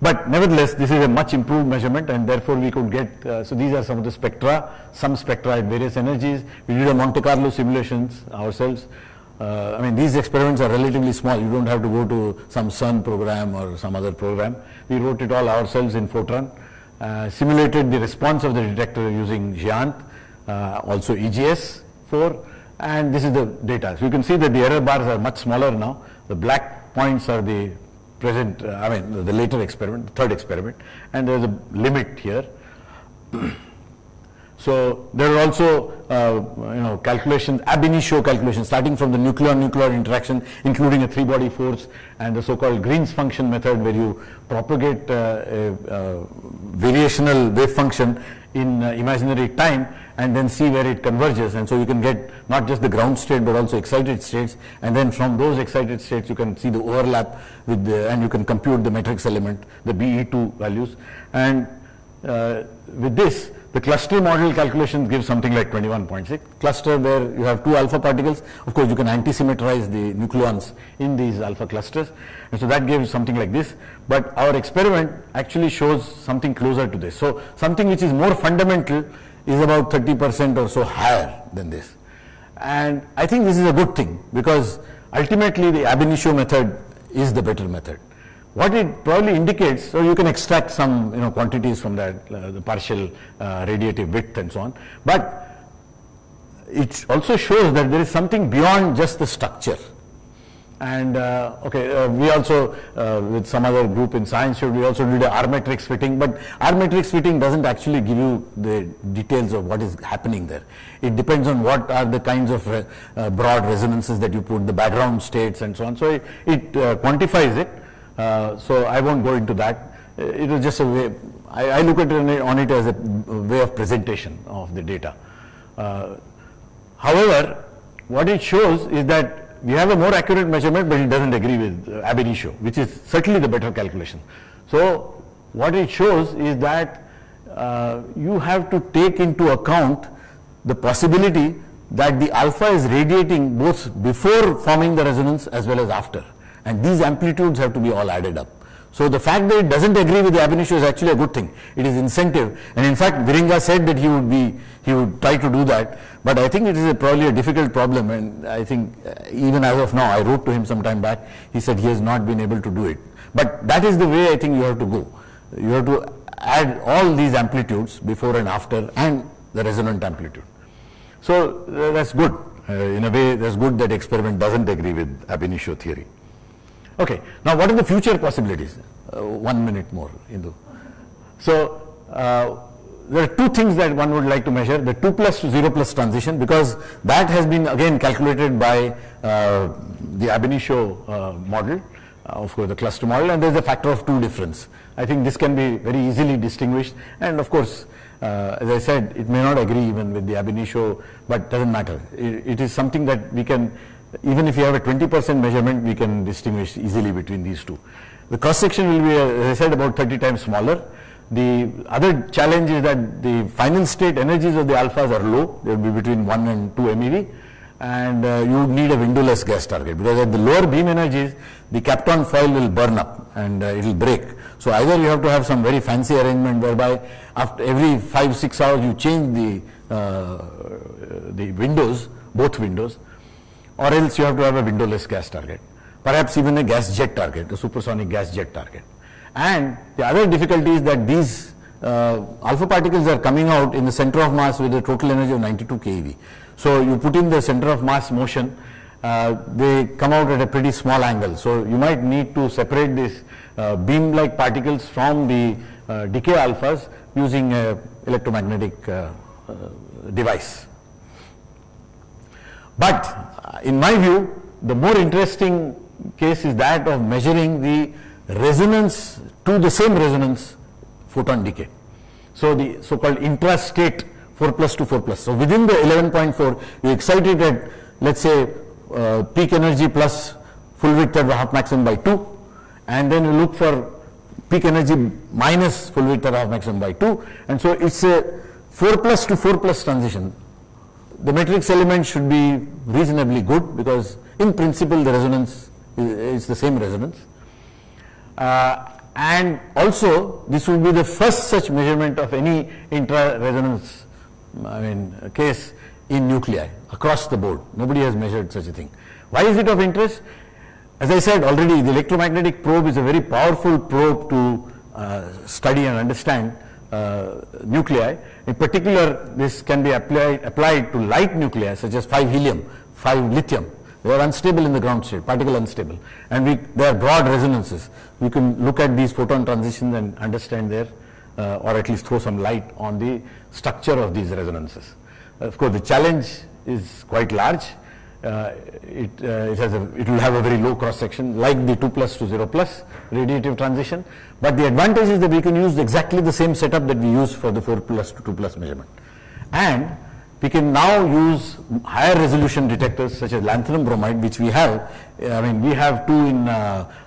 But nevertheless, this is a much improved measurement, and therefore we could get, so these are some of the spectra, some spectra at various energies. We did a Monte Carlo simulations ourselves. These experiments are relatively small. You don't have to go to some CERN program or some other program. We wrote it all ourselves in Fortran, simulated the response of the detector using Giant, also EGS4, and this is the data. So you can see that the error bars are much smaller now. The black points are the present, the later experiment, the third experiment, and there is a limit here. So there are also calculations, ab initio calculations, starting from the nucleon-nuclear interaction, including a three-body force, and the so-called Green's function method, where you propagate a variational wave function in imaginary time and then see where it converges. And so you can get not just the ground state but also excited states, and then from those excited states you can see the overlap with and you can compute the matrix element, the BE2 values. And with this, the cluster model calculations give something like 21.6. Cluster where you have two alpha particles. Of course, you can antisymmetrize the nucleons in these alpha clusters. And so that gives something like this. But our experiment actually shows something closer to this. So something which is more fundamental is about 30% or so higher than this. And I think this is a good thing, because ultimately the ab initio method is the better method. What it probably indicates, so you can extract some quantities from that, the partial radiative width and so on, but it also shows that there is something beyond just the structure. And we also, with some other group in science, we also did a R matrix fitting, but R matrix fitting doesn't actually give you the details of what is happening there. It depends on what are the kinds of broad resonances that you put, the background states and so on. So it quantifies it. So I won't go into that. It was just a way, I look at it on it as a way of presentation of the data. However, what it shows is that we have a more accurate measurement, but it doesn't agree with ab initio, which is certainly the better calculation. So what it shows is that you have to take into account the possibility that the alpha is radiating both before forming the resonance as well as after, and these amplitudes have to be all added up. So the fact that it doesn't agree with the ab initio is actually a good thing. It is incentive, and in fact Viringa said that he would try to do that, but I think it is probably a difficult problem, and I think even as of now, I wrote to him some time back, he said he has not been able to do it. But that is the way I think you have to go. You have to add all these amplitudes before and after and the resonant amplitude. So that's good. In a way, that's good that experiment doesn't agree with ab initio theory. Okay, now what are the future possibilities? 1 minute more, Indu. So there are two things that one would like to measure: the 2+ to 0+ transition, because that has been again calculated by the ab initio model, of course the cluster model, and there is a factor of 2 difference. I think this can be very easily distinguished, and of course, as I said, it may not agree even with the ab initio, but doesn't matter. It is something that we can, even if you have a 20% measurement, we can distinguish easily between these two. The cross section will be, as I said, about 30 times smaller. The other challenge is that the final state energies of the alphas are low. They will be between 1 and 2 MeV, and you would need a windowless gas target, because at the lower beam energies, the Kapton foil will burn up and it will break. So either you have to have some very fancy arrangement whereby after every 5-6 hours you change the windows, both windows, or else you have to have a windowless gas target, perhaps even a gas jet target, a supersonic gas jet target. And the other difficulty is that these alpha particles are coming out in the center of mass with a total energy of 92 keV. So you put in the center of mass motion, they come out at a pretty small angle. So you might need to separate these beam-like particles from the decay alphas using an electromagnetic device. But in my view, the more interesting case is that of measuring the resonance to the same resonance photon decay. So the so-called intrastate 4+ to 4+. So within the 11.4, you excite it at, let's say, peak energy plus full width at the half maximum by 2, and then you look for peak energy minus full width at half maximum by 2, and so it's a 4+ to 4+ transition. The matrix element should be reasonably good, because in principle the resonance is the same resonance. And also this will be the first such measurement of any intra-resonance case in nuclei across the board. Nobody has measured such a thing. Why is it of interest? As I said already, the electromagnetic probe is a very powerful probe to study and understand nuclei. In particular, this can be applied to light nuclei such as 5 helium, 5 lithium. They are unstable in the ground state, particle unstable, and they are broad resonances. We can look at these photon transitions and understand their, or at least throw some light on the structure of these resonances. Of course, the challenge is quite large. It will have a very low cross section, like the 2+ to 0+ radiative transition. But the advantage is that we can use exactly the same setup that we use for the 4+ to 2+ measurement, and we can now use higher resolution detectors such as lanthanum bromide, which we have. We have 2 in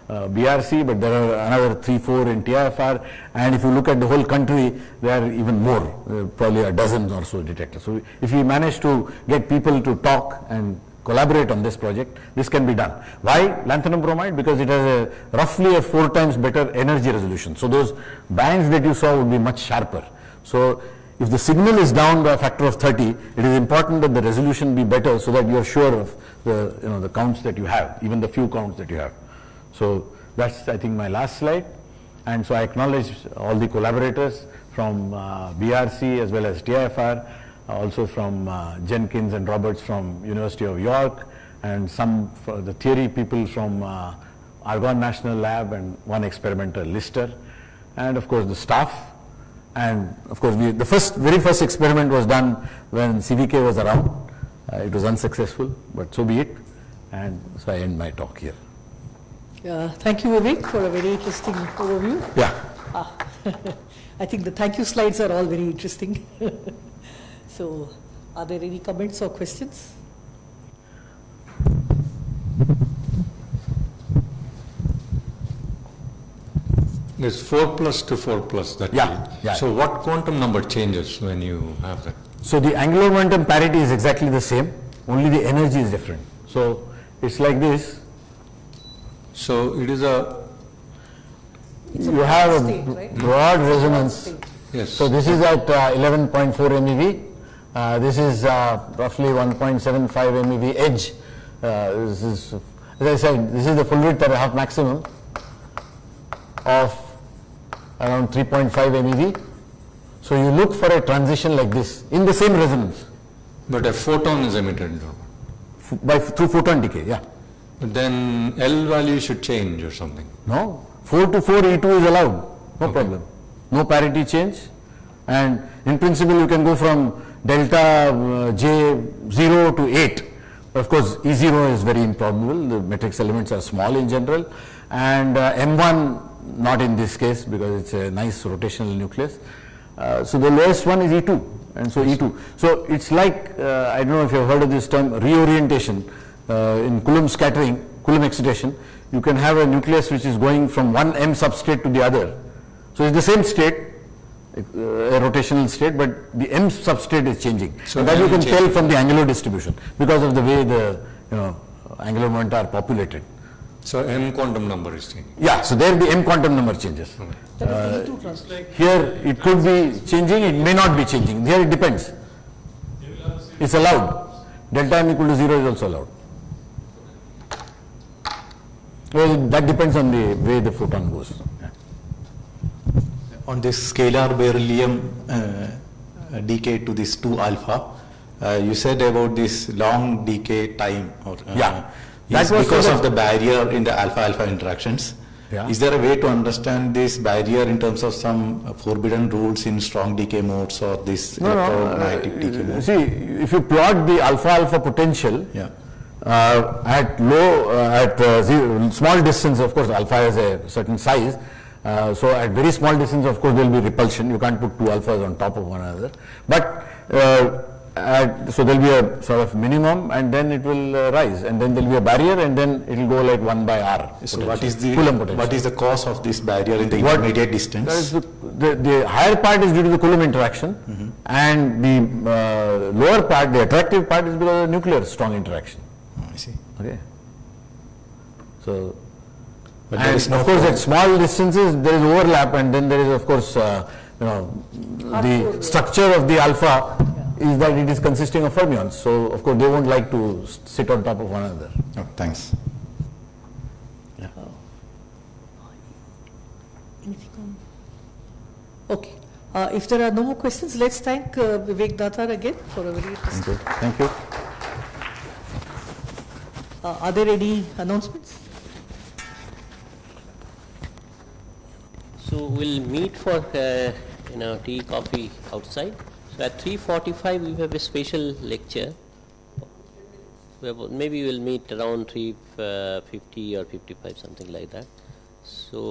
BRC, but there are another 3-4 in TIFR, and if you look at the whole country, there are even more, probably a dozen or so detectors. So if we manage to get people to talk and collaborate on this project, this can be done. Why lanthanum bromide? Because it has roughly a 4 times better energy resolution. So those bands that you saw would be much sharper. So if the signal is down by a factor of 30, it is important that the resolution be better, so that you are sure of the counts that you have, even the few counts that you have. So that's, I think, my last slide. And so I acknowledge all the collaborators from BRC as well as TIFR, also from Jenkins and Roberts from University of York, and some for the theory people from Argonne National Lab, and one experimenter, Lister, and of course the staff. And of course, the very first experiment was done when CVK was around. It was unsuccessful, but so be it. And so I end my talk here. Thank you, Vivek, for a very interesting overview. Yeah. I think the thank you slides are all very interesting. So, are there any comments or questions? There's 4 plus to 4 plus. That Yeah, way. yeah. So what quantum number changes when you have that? So the angular momentum parity is exactly the same, only the energy is different. So it's like this. So it is a, You have a state, right? broad resonance. yes. So this is at 11.4 MeV. This is roughly 1.75 MeV edge. This is, as I said, this is the full width at a half maximum of around 3.5 MeV. So you look for a transition like this in the same resonance But a photon is emitted. through photon decay. Yeah. But then L value should change or something. No, 4 to 4 E2 is allowed, no Okay. problem. No parity change, and in principle you can go from delta J0 to 8. Of course, E0 is very improbable, the matrix elements are small in general, and M1 not in this case because it's a nice rotational nucleus. So the lowest one is E2, and so E2. So it's like, I don't know if you've heard of this term, reorientation. In Coulomb scattering, Coulomb excitation, you can have a nucleus which is going from one M substrate to the other. So it's the same state, a rotational state, but the M substrate is changing. So And that you M can tell changes. from the angular distribution because of the way the angular momenta are populated. So M quantum number is changing. Yeah, so there the M quantum number changes. That is the E2 translation. Here it could be changing, it may not be changing. Here it depends. It's allowed. Delta M equal to 0 is also allowed. Well, that depends on the way the photon goes. Yeah. On this scalar beryllium decay to this 2 alpha, you said about this long decay time, or Yeah. is That was because so of that- the barrier in the alpha-alpha interactions. Yeah. Is there a way to understand this barrier in terms of some forbidden rules in strong decay modes or this electromagnetic decay mode? See, if you plot the alpha-alpha potential, Yeah. at small distance, of course, alpha has a certain size. So at very small distance, of course, there will be repulsion. You can't put two alphas on top of one another. But so there will be a sort of minimum, and then it will rise, and then there will be a barrier, and then it will go like 1 by R. So what is Coulomb potential? what is the cause of this barrier in the What- intermediate That is distance? the higher part is due to the Coulomb interaction, and the lower part, the attractive part, is because of the nuclear strong interaction. I see. Okay. So, But there and is no of course, form- at small distances there is overlap, and then there is, of course, the structure of the alpha is that it is consisting of fermions. So, of course, they won't like to sit on top of one another. Oh, thanks. Anything on? Okay. If there are no more questions, let's thank Vivek Datar again for a very interesting. Thank you. Are there any announcements? So we'll meet for tea, coffee outside. So at 3:45 we have a special lecture. Maybe we'll meet around 3:50 or 55, something like that. So